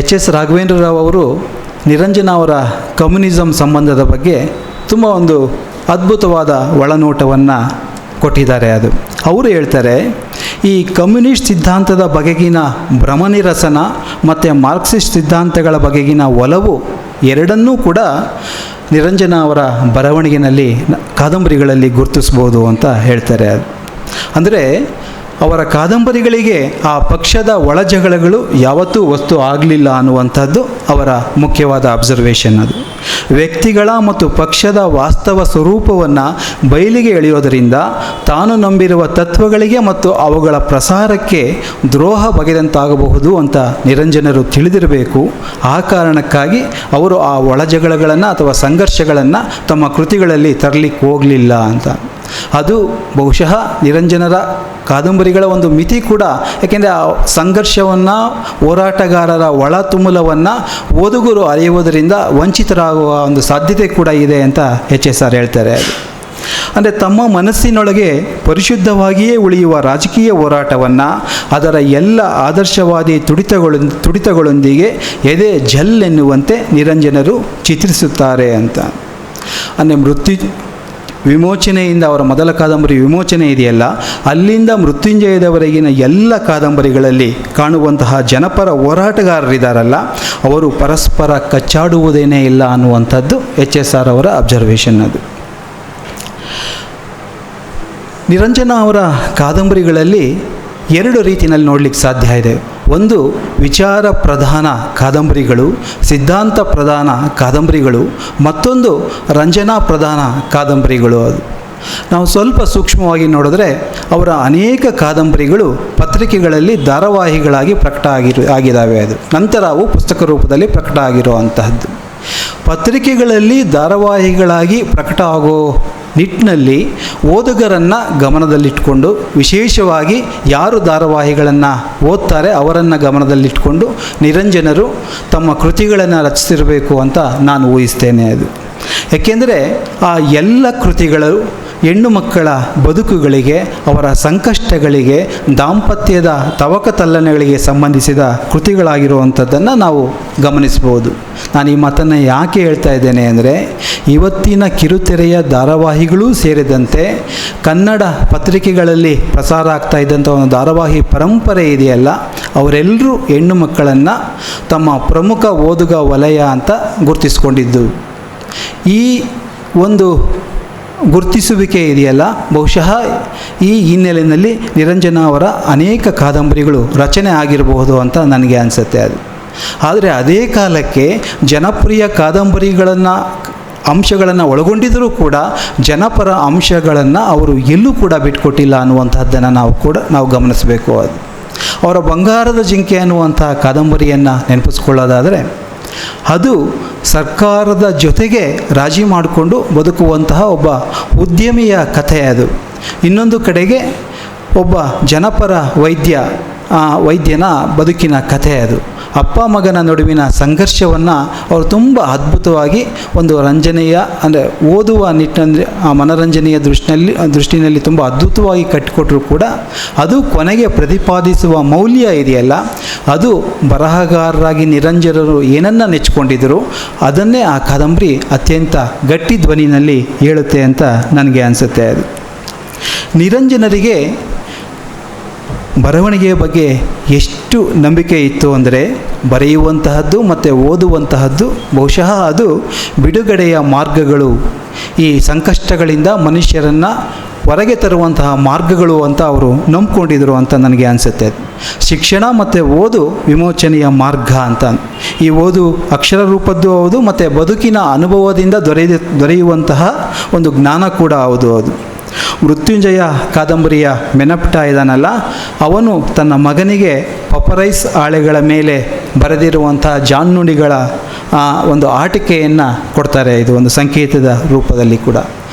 ಎಚ್.ಎಸ್. ರಾಘವೇಂದ್ರ ರಾವ್ ಅವರು ನಿರಂಜನ ಅವರ ಕಮ್ಯುನಿಸಮ್ ಸಂಬಂಧದ ಬಗ್ಗೆ ತುಂಬ ಒಂದು ಅದ್ಭುತವಾದ ಒಳನೋಟವನ್ನು ಕೊಟ್ಟಿದ್ದಾರೆ. ಅದು ಅವರು ಹೇಳ್ತಾರೆ, ಈ ಕಮ್ಯುನಿಸ್ಟ್ ಸಿದ್ಧಾಂತದ ಬಗೆಗಿನ ಭ್ರಮನಿರಸನ ಮತ್ತು ಮಾರ್ಕ್ಸಿಸ್ಟ್ ಸಿದ್ಧಾಂತಗಳ ಬಗೆಗಿನ ಒಲವು ಎರಡನ್ನೂ ಕೂಡ ನಿರಂಜನ ಅವರ ಬರವಣಿಗೆಯಲ್ಲಿ ಕಾದಂಬರಿಗಳಲ್ಲಿ ಗುರುತಿಸ್ಬೋದು ಅಂತ ಹೇಳ್ತಾರೆ. ಅಂದರೆ ಅವರ ಕಾದಂಬರಿಗಳಿಗೆ ಆ ಪಕ್ಷದ ಒಳಜಗಳಗಳು ಯಾವತ್ತೂ ವಸ್ತು ಆಗಲಿಲ್ಲ ಅನ್ನುವಂಥದ್ದು ಅವರ ಮುಖ್ಯವಾದ ಅಬ್ಸರ್ವೇಷನ್. ಅದು ವ್ಯಕ್ತಿಗಳ ಮತ್ತು ಪಕ್ಷದ ವಾಸ್ತವ ಸ್ವರೂಪವನ್ನು ಬಯಲಿಗೆ ಎಳೆಯೋದರಿಂದ ತಾನು ನಂಬಿರುವ ತತ್ವಗಳಿಗೆ ಮತ್ತು ಅವುಗಳ ಪ್ರಸಾರಕ್ಕೆ ದ್ರೋಹ ಬಗೆದಂತಾಗಬಹುದು ಅಂತ ನಿರಂಜನರು ತಿಳಿದಿರಬೇಕು. ಆ ಕಾರಣಕ್ಕಾಗಿ ಅವರು ಆ ಒಳಜಗಳಗಳನ್ನು ಅಥವಾ ಸಂಘರ್ಷಗಳನ್ನು ತಮ್ಮ ಕೃತಿಗಳಲ್ಲಿ ತರಲಿಕ್ಕೆ ಹೋಗಲಿಲ್ಲ ಅಂತ. ಅದು ಬಹುಶಃ ನಿರಂಜನರ ಕಾದಂಬರಿಗಳ ಒಂದು ಮಿತಿ ಕೂಡ. ಯಾಕೆಂದರೆ ಆ ಸಂಘರ್ಷವನ್ನು, ಹೋರಾಟಗಾರರ ಒಳ ತುಮುಲವನ್ನು ಓದುಗರು ಅರಿಯುವುದರಿಂದ ವಂಚಿತರಾಗುವ ಒಂದು ಸಾಧ್ಯತೆ ಕೂಡ ಇದೆ ಅಂತ HSR ಹೇಳ್ತಾರೆ. ಅಂದರೆ ತಮ್ಮ ಮನಸ್ಸಿನೊಳಗೆ ಪರಿಶುದ್ಧವಾಗಿಯೇ ಉಳಿಯುವ ರಾಜಕೀಯ ಹೋರಾಟವನ್ನು ಅದರ ಎಲ್ಲ ಆದರ್ಶವಾದಿ ತುಡಿತಗಳೊಂದಿಗೆ ಎದೆ ಜಲ್ ಎನ್ನುವಂತೆ ನಿರಂಜನರು ಚಿತ್ರಿಸುತ್ತಾರೆ ಅಂತ. ಅಂದರೆ ವಿಮೋಚನೆಯಿಂದ, ಅವರ ಮೊದಲ ಕಾದಂಬರಿ ವಿಮೋಚನೆ ಇದೆಯಲ್ಲ, ಅಲ್ಲಿಂದ ಮೃತ್ಯುಂಜಯದವರೆಗಿನ ಎಲ್ಲ ಕಾದಂಬರಿಗಳಲ್ಲಿ ಕಾಣುವಂತಹ ಜನಪರ ಹೋರಾಟಗಾರರಿದ್ದಾರಲ್ಲ, ಅವರು ಪರಸ್ಪರ ಕಚ್ಚಾಡುವುದೇನೇ ಇಲ್ಲ ಅನ್ನುವಂಥದ್ದು HSR ಅವರ ಅಬ್ಸರ್ವೇಷನ್. ಅದು ನಿರಂಜನ ಅವರ ಕಾದಂಬರಿಗಳಲ್ಲಿ ಎರಡು ರೀತಿಯಲ್ಲಿ ನೋಡಲಿಕ್ಕೆ ಸಾಧ್ಯ ಇದೆ. ಒಂದು ವಿಚಾರ ಪ್ರಧಾನ ಕಾದಂಬರಿಗಳು, ಸಿದ್ಧಾಂತ ಪ್ರಧಾನ ಕಾದಂಬರಿಗಳು. ಮತ್ತೊಂದು ರಂಜನಾ ಪ್ರಧಾನ ಕಾದಂಬರಿಗಳು. ಅದು ನಾವು ಸ್ವಲ್ಪ ಸೂಕ್ಷ್ಮವಾಗಿ ನೋಡಿದ್ರೆ ಅವರ ಅನೇಕ ಕಾದಂಬರಿಗಳು ಪತ್ರಿಕೆಗಳಲ್ಲಿ ಧಾರಾವಾಹಿಗಳಾಗಿ ಪ್ರಕಟ ಆಗಿದ್ದಾವೆ. ಅದು ನಂತರ ಅವು ಪುಸ್ತಕ ರೂಪದಲ್ಲಿ ಪ್ರಕಟ ಆಗಿರುವಂತಹದ್ದು. ಪತ್ರಿಕೆಗಳಲ್ಲಿ ಧಾರಾವಾಹಿಗಳಾಗಿ ಪ್ರಕಟ ಆಗೋ ನಿಟ್ಟಿನಲ್ಲಿ ಓದುಗರನ್ನು ಗಮನದಲ್ಲಿಟ್ಕೊಂಡು, ವಿಶೇಷವಾಗಿ ಯಾರು ಧಾರಾವಾಹಿಗಳನ್ನು ಓದ್ತಾರೆ ಅವರನ್ನು ಗಮನದಲ್ಲಿಟ್ಕೊಂಡು ನಿರಂಜನರು ತಮ್ಮ ಕೃತಿಗಳನ್ನು ರಚಿಸಿರಬೇಕು ಅಂತ ನಾನು ಊಹಿಸ್ತೇನೆ. ಅದು ಏಕೆಂದರೆ ಆ ಎಲ್ಲ ಕೃತಿಗಳು ಹೆಣ್ಣು ಮಕ್ಕಳ ಬದುಕುಗಳಿಗೆ, ಅವರ ಸಂಕಷ್ಟಗಳಿಗೆ, ದಾಂಪತ್ಯದ ತವಕತಲ್ಲಣೆಗಳಿಗೆ ಸಂಬಂಧಿಸಿದ ಕೃತಿಗಳಾಗಿರುವಂಥದ್ದನ್ನು ನಾವು ಗಮನಿಸ್ಬೋದು. ನಾನು ಈ ಮಾತನ್ನು ಯಾಕೆ ಹೇಳ್ತಾ ಇದ್ದೇನೆ ಅಂದರೆ, ಇವತ್ತಿನ ಕಿರುತೆರೆಯ ಧಾರಾವಾಹಿಗಳೂ ಸೇರಿದಂತೆ ಕನ್ನಡ ಪತ್ರಿಕೆಗಳಲ್ಲಿ ಪ್ರಸಾರ ಆಗ್ತಾ ಇದ್ದಂಥ ಒಂದು ಧಾರಾವಾಹಿ ಪರಂಪರೆ ಇದೆಯಲ್ಲ, ಅವರೆಲ್ಲರೂ ಹೆಣ್ಣು ಮಕ್ಕಳನ್ನು ತಮ್ಮ ಪ್ರಮುಖ ಓದುಗ ವಲಯ ಅಂತ ಗುರುತಿಸ್ಕೊಂಡಿದ್ದು. ಈ ಒಂದು ಗುರುತಿಸುವಿಕೆ ಇದೆಯಲ್ಲ, ಬಹುಶಃ ಈ ಹಿನ್ನೆಲೆಯಲ್ಲಿ ನಿರಂಜನ ಅವರ ಅನೇಕ ಕಾದಂಬರಿಗಳು ರಚನೆ ಆಗಿರಬಹುದು ಅಂತ ನನಗೆ ಅನಿಸುತ್ತೆ. ಅದು ಆದರೆ ಅದೇ ಕಾಲಕ್ಕೆ ಜನಪ್ರಿಯ ಅಂಶಗಳನ್ನು ಒಳಗೊಂಡಿದ್ದರೂ ಕೂಡ ಜನಪರ ಅಂಶಗಳನ್ನು ಅವರು ಎಲ್ಲೂ ಕೂಡ ಬಿಟ್ಕೊಟ್ಟಿಲ್ಲ ಅನ್ನುವಂಥದ್ದನ್ನು ನಾವು ಗಮನಿಸಬೇಕು. ಅದು ಅವರ ಬಂಗಾರದ ಜಿಂಕೆ ಅನ್ನುವಂಥ ಕಾದಂಬರಿಯನ್ನು ನೆನಪಿಸ್ಕೊಳ್ಳೋದಾದರೆ, ಅದು ಸರ್ಕಾರದ ಜೊತೆಗೆ ರಾಜಿ ಮಾಡಿಕೊಂಡು ಬದುಕುವಂತಹ ಒಬ್ಬ ಉದ್ಯಮಿಯ ಕಥೆ. ಅದು ಇನ್ನೊಂದು ಕಡೆಗೆ ಒಬ್ಬ ಜನಪರ ವೈದ್ಯನ ಬದುಕಿನ ಕಥೆ. ಅದು ಅಪ್ಪ ಮಗನ ನಡುವಿನ ಸಂಘರ್ಷವನ್ನು ಅವರು ತುಂಬ ಅದ್ಭುತವಾಗಿ ಒಂದು ರಂಜನೆಯ, ಅಂದರೆ ಓದುವ ನಿಟ್ಟಿನಲ್ಲಿ ಆ ಮನರಂಜನೆಯ ದೃಷ್ಟಿನಲ್ಲಿ ತುಂಬ ಅದ್ಭುತವಾಗಿ ಕಟ್ಟಿಕೊಟ್ಟರು ಕೂಡ ಅದು ಕೊನೆಗೆ ಪ್ರತಿಪಾದಿಸುವ ಮೌಲ್ಯ ಇದೆಯಲ್ಲ, ಅದು ಬರಹಗಾರರಾಗಿ ನಿರಂಜನರು ಏನನ್ನು ನೆಚ್ಚಿಕೊಂಡಿದ್ದರು ಅದನ್ನೇ ಆ ಕಾದಂಬರಿ ಅತ್ಯಂತ ಗಟ್ಟಿ ಧ್ವನಿನಲ್ಲಿ ಹೇಳುತ್ತೆ ಅಂತ ನನಗೆ ಅನಿಸುತ್ತೆ. ಅದು ನಿರಂಜನರಿಗೆ ಬರವಣಿಗೆಯ ಬಗ್ಗೆ ಎಷ್ಟು ನಂಬಿಕೆ ಇತ್ತು ಅಂದರೆ, ಬರೆಯುವಂತಹದ್ದು ಮತ್ತು ಓದುವಂತಹದ್ದು ಬಹುಶಃ ಅದು ಬಿಡುಗಡೆಯ ಮಾರ್ಗಗಳು, ಈ ಸಂಕಷ್ಟಗಳಿಂದ ಮನುಷ್ಯರನ್ನು ಹೊರಗೆ ತರುವಂತಹ ಮಾರ್ಗಗಳು ಅಂತ ಅವರು ನಂಬ್ಕೊಂಡಿದ್ರು ಅಂತ ನನಗೆ ಅನಿಸುತ್ತೆ. ಶಿಕ್ಷಣ ಮತ್ತು ಓದು ವಿಮೋಚನೆಯ ಮಾರ್ಗ ಅಂತ. ಈ ಓದು ಅಕ್ಷರ ರೂಪದ್ದು ಹೌದು, ಮತ್ತು ಬದುಕಿನ ಅನುಭವದಿಂದ ದೊರೆಯುವಂತಹ ಒಂದು ಜ್ಞಾನ ಕೂಡ ಹೌದು. ಅದು ಮೃತ್ಯುಂಜಯ ಕಾದಂಬರಿಯ ಮೆನಪ್ಟ ಇದಾನಲ್ಲ, ಅವನು ತನ್ನ ಮಗನಿಗೆ ಪಪರೈಸ್ ಹಾಳೆಗಳ ಮೇಲೆ ಬರೆದಿರುವಂಥ ಜಾನ್ನುಡಿಗಳ ಒಂದು ಆಟಿಕೆಯನ್ನು ಕೊಡ್ತಾರೆ. ಇದು ಒಂದು ಸಂಕೇತದ ರೂಪದಲ್ಲಿ ಕೂಡ.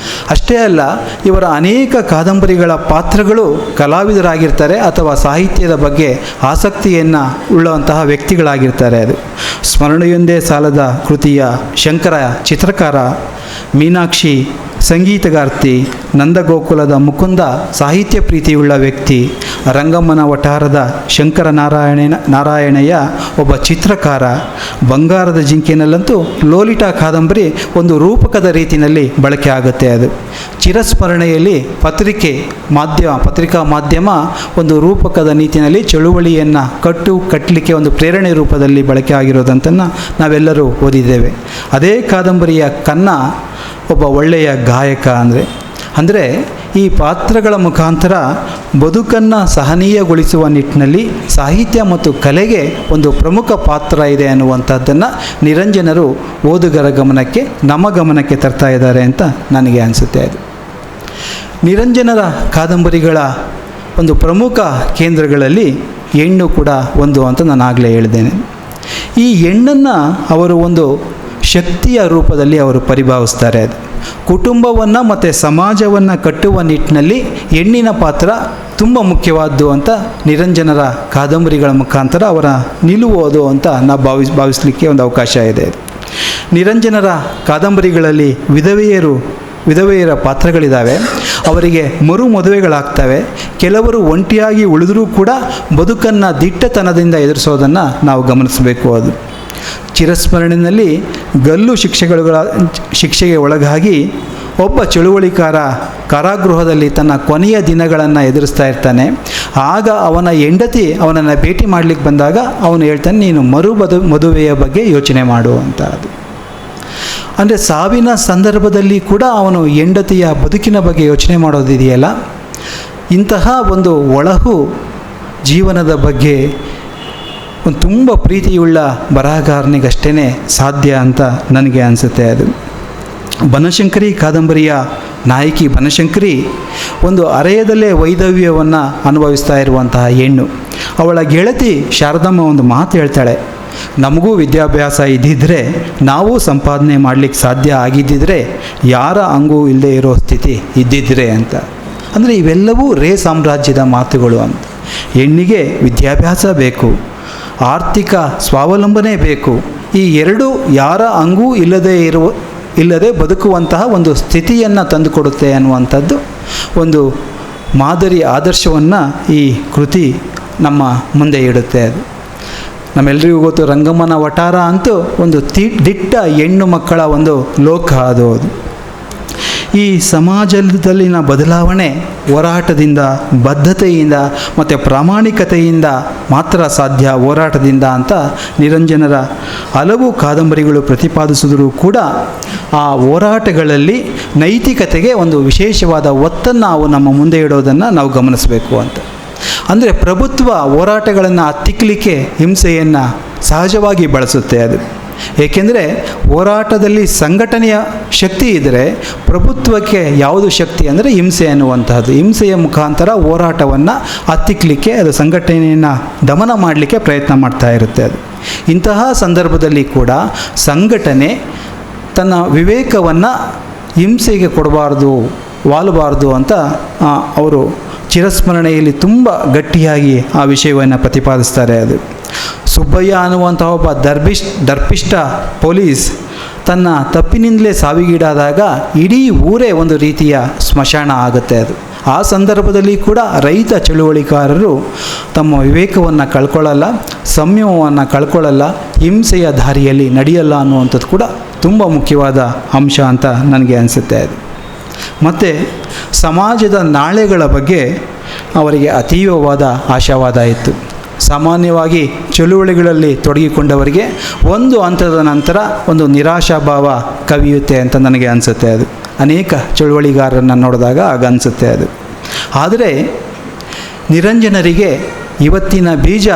ಅಷ್ಟೇ ಅಲ್ಲ, ಇವರ ಅನೇಕ ಕಾದಂಬರಿಗಳ ಪಾತ್ರಗಳು ಕಲಾವಿದರಾಗಿರ್ತಾರೆ ಅಥವಾ ಸಾಹಿತ್ಯದ ಬಗ್ಗೆ ಆಸಕ್ತಿಯನ್ನು ಉಳ್ಳುವಂತಹ ವ್ಯಕ್ತಿಗಳಾಗಿರ್ತಾರೆ. ಅದು ಸ್ಮರಣೆಯೊಂದೇ ಸಾಲದ ಕೃತಿಯ ಶಂಕರ ಚಿತ್ರಕಾರ, ಮೀನಾಕ್ಷಿ ಸಂಗೀತಗಾರ್ತಿ, ನಂದಗೋಕುಲದ ಮುಕುಂದ ಸಾಹಿತ್ಯ ಪ್ರೀತಿಯುಳ್ಳ ವ್ಯಕ್ತಿ, ರಂಗಮ್ಮನ ವಠಾರದ ಶಂಕರ ನಾರಾಯಣಯ್ಯ ಒಬ್ಬ ಚಿತ್ರಕಾರ. ಬಂಗಾರದ ಜಿಂಕೆನಲ್ಲಂತೂ ಲೋಲಿಟಾ ಕಾದಂಬರಿ ಒಂದು ರೂಪಕದ ರೀತಿಯಲ್ಲಿ ಬಳಕೆ ಆಗುತ್ತೆ. ಅದು ಚಿರಸ್ಮರಣೆಯಲ್ಲಿ ಪತ್ರಿಕಾ ಮಾಧ್ಯಮ ಒಂದು ರೂಪಕದ ನೀತಿನಲ್ಲಿ ಚಳುವಳಿಯನ್ನು ಕಟ್ಟಲಿಕ್ಕೆ ಒಂದು ಪ್ರೇರಣೆ ರೂಪದಲ್ಲಿ ಬಳಕೆ ಆಗಿರೋದಂತನ್ನು ನಾವೆಲ್ಲರೂ ಓದಿದ್ದೇವೆ. ಅದೇ ಕಾದಂಬರಿಯ ಕನ್ನ ಒಬ್ಬ ಒಳ್ಳೆಯ ಗಾಯಕ. ಅಂದರೆ ಈ ಪಾತ್ರಗಳ ಮುಖಾಂತರ ಬದುಕನ್ನು ಸಹನೀಯಗೊಳಿಸುವ ನಿಟ್ಟಿನಲ್ಲಿ ಸಾಹಿತ್ಯ ಮತ್ತು ಕಲೆಗೆ ಒಂದು ಪ್ರಮುಖ ಪಾತ್ರ ಇದೆ ಅನ್ನುವಂಥದ್ದನ್ನು ನಿರಂಜನರು ಓದುಗರ ಗಮನಕ್ಕೆ, ನಮ್ಮ ಗಮನಕ್ಕೆ ತರ್ತಾ ಇದ್ದಾರೆ ಅಂತ ನನಗೆ ಅನಿಸುತ್ತೆ. ಅದು ನಿರಂಜನರ ಕಾದಂಬರಿಗಳ ಒಂದು ಪ್ರಮುಖ ಕೇಂದ್ರಗಳಲ್ಲಿ ಹೆಣ್ಣು ಕೂಡ ಒಂದು ಅಂತ ನಾನು ಆಗಲೇ ಹೇಳಿದ್ದೇನೆ. ಈ ಹೆಣ್ಣನ್ನು ಅವರು ಒಂದು ಶಕ್ತಿಯ ರೂಪದಲ್ಲಿ ಅವರು ಪರಿಭಾವಿಸ್ತಾರೆ. ಅದು ಕುಟುಂಬವನ್ನು ಮತ್ತು ಸಮಾಜವನ್ನು ಕಟ್ಟುವ ನಿಟ್ಟಿನಲ್ಲಿ ಹೆಣ್ಣಿನ ಪಾತ್ರ ತುಂಬ ಮುಖ್ಯವಾದ್ದು ಅಂತ ನಿರಂಜನರ ಕಾದಂಬರಿಗಳ ಮುಖಾಂತರ ಅವರ ನಿಲುವು ಅದು ಅಂತ ನಾವು ಭಾವಿಸಲಿಕ್ಕೆ ಒಂದು ಅವಕಾಶ ಇದೆ. ನಿರಂಜನರ ಕಾದಂಬರಿಗಳಲ್ಲಿ ವಿಧವೆಯರ ಪಾತ್ರಗಳಿದ್ದಾವೆ. ಅವರಿಗೆ ಮದುವೆಗಳಾಗ್ತವೆ. ಕೆಲವರು ಒಂಟಿಯಾಗಿ ಉಳಿದರೂ ಕೂಡ ಬದುಕನ್ನು ದಿಟ್ಟತನದಿಂದ ಎದುರಿಸೋದನ್ನು ನಾವು ಗಮನಿಸಬೇಕು. ಅದು ಚಿರಸ್ಮರಣೆಯಲ್ಲಿ ಗಲ್ಲು ಶಿಕ್ಷೆಗೆ ಒಳಗಾಗಿ ಒಬ್ಬ ಚಳುವಳಿಕಾರ ಕಾರಾಗೃಹದಲ್ಲಿ ತನ್ನ ಕೊನೆಯ ದಿನಗಳನ್ನು ಎದುರಿಸ್ತಾ ಇರ್ತಾನೆ. ಆಗ ಅವನ ಹೆಂಡತಿ ಅವನನ್ನು ಭೇಟಿ ಮಾಡಲಿಕ್ಕೆ ಬಂದಾಗ ಅವನು ಹೇಳ್ತಾನೆ, ನೀನು ಮದುವೆಯ ಬಗ್ಗೆ ಯೋಚನೆ ಮಾಡು ಅಂತ. ಅದು ಅಂದರೆ ಸಾವಿನ ಸಂದರ್ಭದಲ್ಲಿ ಕೂಡ ಅವನು ಹೆಂಡತಿಯ ಬದುಕಿನ ಬಗ್ಗೆ ಯೋಚನೆ ಮಾಡೋದಿದೆಯಲ್ಲ, ಇಂತಹ ಒಂದು ಒಳಹು ಜೀವನದ ಬಗ್ಗೆ ಒಂದು ತುಂಬ ಪ್ರೀತಿಯುಳ್ಳ ಬರಹಗಾರನಿಗಷ್ಟೇ ಸಾಧ್ಯ ಅಂತ ನನಗೆ ಅನಿಸುತ್ತೆ. ಅದು ಬನಶಂಕರಿ ಕಾದಂಬರಿಯ ನಾಯಕಿ ಬನಶಂಕರಿ ಒಂದು ಅರೆಯದಲ್ಲೇ ವೈಧವ್ಯವನ್ನು ಅನುಭವಿಸ್ತಾ ಇರುವಂತಹ ಹೆಣ್ಣು. ಅವಳ ಗೆಳತಿ ಶಾರದಮ್ಮ ಒಂದು ಮಾತು ಹೇಳ್ತಾಳೆ, ನಮಗೂ ವಿದ್ಯಾಭ್ಯಾಸ ಇದ್ದಿದ್ದರೆ, ನಾವು ಸಂಪಾದನೆ ಮಾಡಲಿಕ್ಕೆ ಸಾಧ್ಯ ಆಗಿದ್ದಿದ್ರೆ, ಯಾರ ಹಂಗೂ ಇಲ್ಲದೆ ಇರೋ ಸ್ಥಿತಿ ಇದ್ದಿದ್ರೆ ಅಂತ. ಅಂದರೆ ಇವೆಲ್ಲವೂ ಸಾಮ್ರಾಜ್ಯದ ಮಾತುಗಳು ಅಂತ. ಹೆಣ್ಣಿಗೆ ವಿದ್ಯಾಭ್ಯಾಸ ಬೇಕು, ಆರ್ಥಿಕ ಸ್ವಾವಲಂಬನೆ ಬೇಕು. ಈ ಎರಡು ಯಾರ ಹಂಗೂ ಇಲ್ಲದೆ ಬದುಕುವಂತಹ ಒಂದು ಸ್ಥಿತಿಯನ್ನು ತಂದುಕೊಡುತ್ತೆ ಅನ್ನುವಂಥದ್ದು ಒಂದು ಮಾದರಿ ಆದರ್ಶವನ್ನು ಈ ಕೃತಿ ನಮ್ಮ ಮುಂದೆ ಇಡುತ್ತೆ. ಅದು ನಮ್ಮೆಲ್ಲರಿಗೂ ಗೊತ್ತು, ರಂಗಮ್ಮನ ವಠಾರ ಅಂತೂ ಒಂದು ದಿಟ್ಟ ಹೆಣ್ಣು ಮಕ್ಕಳ ಒಂದು ಲೋಕ. ಅದು ಈ ಸಮಾಜದಲ್ಲಿನ ಬದಲಾವಣೆ ಹೋರಾಟದಿಂದ, ಬದ್ಧತೆಯಿಂದ ಮತ್ತು ಪ್ರಾಮಾಣಿಕತೆಯಿಂದ ಮಾತ್ರ ಸಾಧ್ಯ, ಹೋರಾಟದಿಂದ ಅಂತ ನಿರಂಜನರ ಹಲವು ಕಾದಂಬರಿಗಳು ಪ್ರತಿಪಾದಿಸಿದರೂ ಕೂಡ ಆ ಹೋರಾಟಗಳಲ್ಲಿ ನೈತಿಕತೆಗೆ ಒಂದು ವಿಶೇಷವಾದ ಒತ್ತನ್ನು ಅವು ನಮ್ಮ ಮುಂದೆ ಇಡೋದನ್ನು ನಾವು ಗಮನಿಸಬೇಕು ಅಂತ. ಅಂದರೆ ಪ್ರಭುತ್ವ ಹೋರಾಟಗಳನ್ನು ಹತ್ತಿಕ್ಕಲಿಕ್ಕೆ ಹಿಂಸೆಯನ್ನು ಸಹಜವಾಗಿ ಬಳಸುತ್ತೆ. ಅದು ಏಕೆಂದರೆ ಹೋರಾಟದಲ್ಲಿ ಸಂಘಟನೆಯ ಶಕ್ತಿ ಇದ್ದರೆ ಪ್ರಭುತ್ವಕ್ಕೆ ಯಾವುದು ಶಕ್ತಿ ಅಂದರೆ ಹಿಂಸೆ ಅನ್ನುವಂತಹದ್ದು. ಹಿಂಸೆಯ ಮುಖಾಂತರ ಹೋರಾಟವನ್ನು ಹತ್ತಿಕ್ಕಲಿಕ್ಕೆ, ಅದು ಸಂಘಟನೆಯನ್ನು ದಮನ ಮಾಡಲಿಕ್ಕೆ ಪ್ರಯತ್ನ ಮಾಡ್ತಾ ಇರುತ್ತೆ. ಅದು ಇಂತಹ ಸಂದರ್ಭದಲ್ಲಿ ಕೂಡ ಸಂಘಟನೆ ತನ್ನ ವಿವೇಕವನ್ನು ಹಿಂಸೆಗೆ ವಾಲಬಾರದು ಅಂತ ಅವರು ಚಿರಸ್ಮರಣೆಯಲ್ಲಿ ತುಂಬ ಗಟ್ಟಿಯಾಗಿ ಆ ವಿಷಯವನ್ನು ಪ್ರತಿಪಾದಿಸ್ತಾರೆ. ಅದು ಸುಬ್ಬಯ್ಯ ಅನ್ನುವಂಥ ಒಬ್ಬ ದರ್ಪಿಷ್ಟ ಪೊಲೀಸ್ ತನ್ನ ತಪ್ಪಿನಿಂದಲೇ ಸಾವಿಗೀಡಾದಾಗ ಇಡೀ ಊರೇ ಒಂದು ರೀತಿಯ ಸ್ಮಶಾನ ಆಗುತ್ತೆ. ಅದು ಆ ಸಂದರ್ಭದಲ್ಲಿ ಕೂಡ ರೈತ ಚಳುವಳಿಕಾರರು ತಮ್ಮ ವಿವೇಕವನ್ನು ಕಳ್ಕೊಳ್ಳಲ್ಲ, ಸಂಯಮವನ್ನು ಕಳ್ಕೊಳ್ಳಲ್ಲ, ಹಿಂಸೆಯ ದಾರಿಯಲ್ಲಿ ನಡೆಯಲ್ಲ ಅನ್ನುವಂಥದ್ದು ಕೂಡ ತುಂಬ ಮುಖ್ಯವಾದ ಅಂಶ ಅಂತ ನನಗೆ ಅನಿಸುತ್ತೆ. ಅದು ಮತ್ತು ಸಮಾಜದ ನಾಳೆಗಳ ಬಗ್ಗೆ ಅವರಿಗೆ ಅತೀವವಾದ ಆಶಾವಾದ ಇತ್ತು. ಸಾಮಾನ್ಯವಾಗಿ ಚಳುವಳಿಗಳಲ್ಲಿ ತೊಡಗಿಕೊಂಡವರಿಗೆ ಒಂದು ಹಂತದ ನಂತರ ಒಂದು ನಿರಾಶಾಭಾವ ಕವಿಯುತ್ತೆ ಅಂತ ನನಗೆ ಅನಿಸುತ್ತೆ. ಅದು ಅನೇಕ ಚಳುವಳಿಗಾರರನ್ನು ನೋಡಿದಾಗ ಆಗ ಅನಿಸುತ್ತೆ. ಅದು ಆದರೆ ನಿರಂಜನರಿಗೆ ಇವತ್ತಿನ ಬೀಜ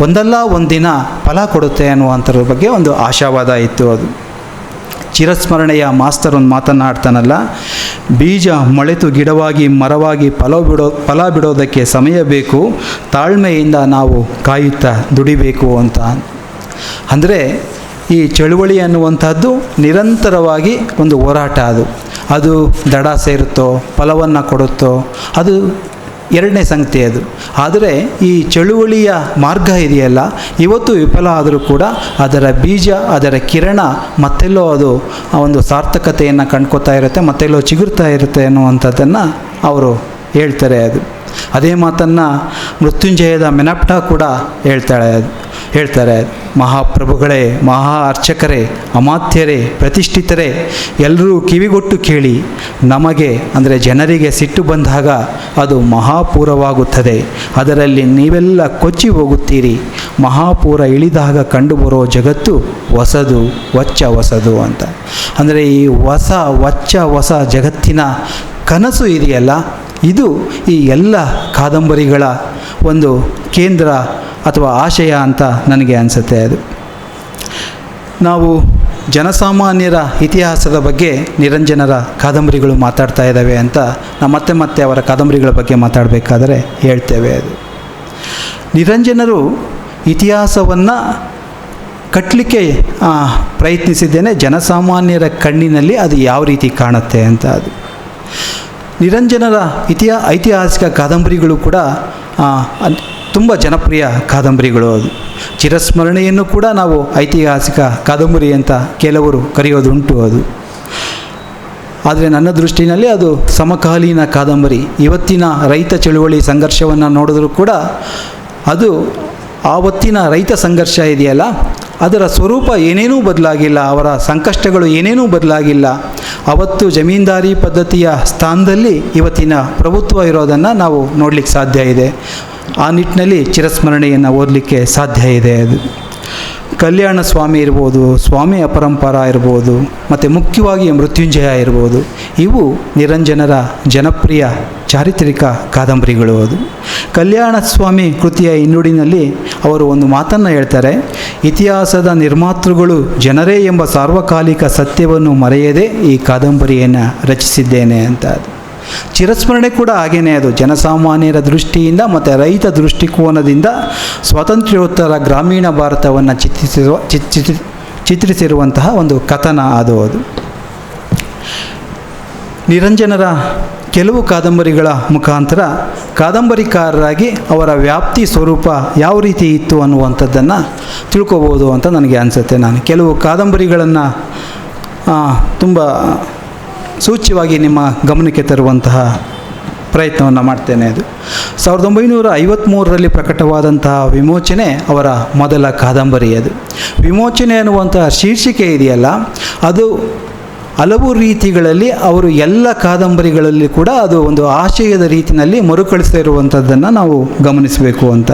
ಒಂದಲ್ಲ ಒಂದಿನ ಫಲ ಕೊಡುತ್ತೆ ಅನ್ನುವಂಥದ್ರ ಬಗ್ಗೆ ಒಂದು ಆಶಾವಾದ ಇತ್ತು. ಅದು ಚಿರಸ್ಮರಣೆಯ ಮಾಸ್ತರ್ ಒಂದು ಮಾತನ್ನಾಡ್ತಾನಲ್ಲ, ಬೀಜ ಮೊಳೆತು ಗಿಡವಾಗಿ ಮರವಾಗಿ ಫಲ ಬಿಡೋದಕ್ಕೆ ಸಮಯ ಬೇಕು, ತಾಳ್ಮೆಯಿಂದ ನಾವು ಕಾಯುತ್ತಾ ದುಡಿಬೇಕು ಅಂತ. ಅಂದರೆ ಈ ಚಳುವಳಿ ಅನ್ನುವಂಥದ್ದು ನಿರಂತರವಾಗಿ ಒಂದು ಹೋರಾಟ. ಅದು ದಡ ಸೇರುತ್ತೋ, ಫಲವನ್ನು ಕೊಡುತ್ತೋ, ಅದು ಎರಡನೇ ಸಂಗತಿ. ಅದು ಆದರೆ ಈ ಚಳುವಳಿಯ ಮಾರ್ಗ ಇದೆಯಲ್ಲ, ಇವತ್ತು ವಿಫಲ ಆದರೂ ಕೂಡ ಅದರ ಬೀಜ, ಅದರ ಕಿರಣ ಮತ್ತೆಲ್ಲೋ ಅದು ಆ ಒಂದು ಸಾರ್ಥಕತೆಯನ್ನು ಕಂಡ್ಕೋತಾ ಇರುತ್ತೆ, ಮತ್ತೆಲ್ಲೋ ಚಿಗುರ್ತಾ ಇರುತ್ತೆ ಅನ್ನುವಂಥದ್ದನ್ನು ಅವರು ಹೇಳ್ತಾರೆ. ಅದೇ ಮಾತನ್ನು ಮೃತ್ಯುಂಜಯದ ಮೆನಪ್ಟ ಕೂಡ ಹೇಳ್ತಾರೆ. ಮಹಾಪ್ರಭುಗಳೇ, ಮಹಾ ಅರ್ಚಕರೇ, ಅಮಾತ್ಯರೇ, ಪ್ರತಿಷ್ಠಿತರೇ, ಎಲ್ಲರೂ ಕಿವಿಗೊಟ್ಟು ಕೇಳಿ. ನಮಗೆ ಅಂದರೆ ಜನರಿಗೆ ಸಿಟ್ಟು ಬಂದಾಗ ಅದು ಮಹಾಪೂರವಾಗುತ್ತದೆ, ಅದರಲ್ಲಿ ನೀವೆಲ್ಲ ಕೊಚ್ಚಿ ಹೋಗುತ್ತೀರಿ. ಮಹಾಪೂರ ಇಳಿದಾಗ ಕಂಡುಬರೋ ಜಗತ್ತು ಹೊಸದು ಅಂತ. ಅಂದರೆ ಈ ಹೊಸ ಜಗತ್ತಿನ ಕನಸು ಇದೆಯಲ್ಲ, ಇದು ಈ ಎಲ್ಲ ಕಾದಂಬರಿಗಳ ಒಂದು ಕೇಂದ್ರ ಅಥವಾ ಆಶಯ ಅಂತ ನನಗೆ ಅನಿಸುತ್ತೆ. ಅದು ನಾವು ಜನಸಾಮಾನ್ಯರ ಇತಿಹಾಸದ ಬಗ್ಗೆ ನಿರಂಜನರ ಕಾದಂಬರಿಗಳು ಮಾತಾಡ್ತಾ ಇದ್ದಾವೆ ಅಂತ ನಾವು ಮತ್ತೆ ಅವರ ಕಾದಂಬರಿಗಳ ಬಗ್ಗೆ ಮಾತಾಡಬೇಕಾದರೆ ಹೇಳ್ತೇವೆ. ಅದು ನಿರಂಜನರು ಇತಿಹಾಸವನ್ನು ಕಟ್ಟಲಿಕ್ಕೆ ಪ್ರಯತ್ನಿಸಿದ್ದೇನೆ ಜನಸಾಮಾನ್ಯರ ಕಣ್ಣಿನಲ್ಲಿ ಅದು ಯಾವ ರೀತಿ ಕಾಣುತ್ತೆ ಅಂತ. ಅದು ನಿರಂಜನರ ಐತಿಹಾಸಿಕ ಕಾದಂಬರಿಗಳು ಕೂಡ ತುಂಬ ಜನಪ್ರಿಯ ಕಾದಂಬರಿಗಳು. ಅದು ಚಿರಸ್ಮರಣೆಯನ್ನು ಕೂಡ ನಾವು ಐತಿಹಾಸಿಕ ಕಾದಂಬರಿ ಅಂತ ಕೆಲವರು ಕರೆಯೋದುಂಟು. ಅದು ಆದರೆ ನನ್ನ ದೃಷ್ಟಿನಲ್ಲಿ ಅದು ಸಮಕಾಲೀನ ಕಾದಂಬರಿ. ಇವತ್ತಿನ ರೈತ ಚಳುವಳಿ ಸಂಘರ್ಷವನ್ನು ನೋಡಿದ್ರೂ ಕೂಡ ಅದು ಆವತ್ತಿನ ರೈತ ಸಂಘರ್ಷ ಇದೆಯಲ್ಲ, ಅದರ ಸ್ವರೂಪ ಏನೇನೂ ಬದಲಾಗಿಲ್ಲ, ಅವರ ಸಂಕಷ್ಟಗಳು ಏನೇನೂ ಬದಲಾಗಿಲ್ಲ. ಅವತ್ತು ಜಮೀನ್ದಾರಿ ಪದ್ಧತಿಯ ಸ್ಥಾನದಲ್ಲಿ ಇವತ್ತಿನ ಪ್ರಭುತ್ವ ಇರೋದನ್ನು ನಾವು ನೋಡಲಿಕ್ಕೆ ಸಾಧ್ಯ ಇದೆ. ಆ ನಿಟ್ಟಿನಲ್ಲಿ ಚಿರಸ್ಮರಣೆಯನ್ನು ಓದಲಿಕ್ಕೆ ಸಾಧ್ಯ ಇದೆ. ಅದು ಕಲ್ಯಾಣ ಸ್ವಾಮಿ ಇರ್ಬೋದು, ಸ್ವಾಮಿ ಅಪರಂಪರ ಇರ್ಬೋದು, ಮತ್ತು ಮುಖ್ಯವಾಗಿ ಮೃತ್ಯುಂಜಯ ಇರ್ಬೋದು, ಇವು ನಿರಂಜನರ ಜನಪ್ರಿಯ ಚಾರಿತ್ರಿಕ ಕಾದಂಬರಿಗಳು. ಅದು ಕಲ್ಯಾಣ ಸ್ವಾಮಿ ಕೃತಿಯ ಹಿನ್ನುಡಿನಲ್ಲಿ ಅವರು ಒಂದು ಮಾತನ್ನು ಹೇಳ್ತಾರೆ, ಇತಿಹಾಸದ ನಿರ್ಮಾತೃಗಳು ಜನರೇ ಎಂಬ ಸಾರ್ವಕಾಲಿಕ ಸತ್ಯವನ್ನು ಮರೆಯದೆ ಈ ಕಾದಂಬರಿಯನ್ನು ರಚಿಸಿದ್ದೇನೆ ಅಂತ. ಅದು ಚಿರಸ್ಮರಣೆ ಕೂಡ ಹಾಗೇನೆ. ಅದು ಜನಸಾಮಾನ್ಯರ ದೃಷ್ಟಿಯಿಂದ ಮತ್ತು ರೈತ ದೃಷ್ಟಿಕೋನದಿಂದ ಸ್ವಾತಂತ್ರ್ಯೋತ್ತರ ಗ್ರಾಮೀಣ ಭಾರತವನ್ನು ಚಿತ್ರಿಸಿರುವಂತಹ ಒಂದು ಕಥನ ಅದು. ನಿರಂಜನರ ಕೆಲವು ಕಾದಂಬರಿಗಳ ಮುಖಾಂತರ ಕಾದಂಬರಿಕಾರರಾಗಿ ಅವರ ವ್ಯಾಪ್ತಿ ಸ್ವರೂಪ ಯಾವ ರೀತಿ ಇತ್ತು ಅನ್ನುವಂಥದ್ದನ್ನು ತಿಳ್ಕೊಬೋದು ಅಂತ ನನಗೆ ಅನಿಸುತ್ತೆ. ನಾನು ಕೆಲವು ಕಾದಂಬರಿಗಳನ್ನು ತುಂಬ ಸೂಚ್ಯವಾಗಿ ನಿಮ್ಮ ಗಮನಕ್ಕೆ ತರುವಂತಹ ಪ್ರಯತ್ನವನ್ನು ಮಾಡ್ತೇನೆ. ಅದು 1953ರಲ್ಲಿ ಪ್ರಕಟವಾದಂತಹ ವಿಮೋಚನೆ ಅವರ ಮೊದಲ ಕಾದಂಬರಿ. ಅದು ವಿಮೋಚನೆ ಅನ್ನುವಂತಹ ಶೀರ್ಷಿಕೆ ಇದೆಯಲ್ಲ, ಅದು ಹಲವು ರೀತಿಗಳಲ್ಲಿ ಅವರು ಎಲ್ಲ ಕಾದಂಬರಿಗಳಲ್ಲಿ ಕೂಡ ಅದು ಒಂದು ಆಶಯದ ರೀತಿಯಲ್ಲಿ ಮರುಕಳಿಸಿರುವಂಥದ್ದನ್ನು ನಾವು ಗಮನಿಸಬೇಕು ಅಂತ.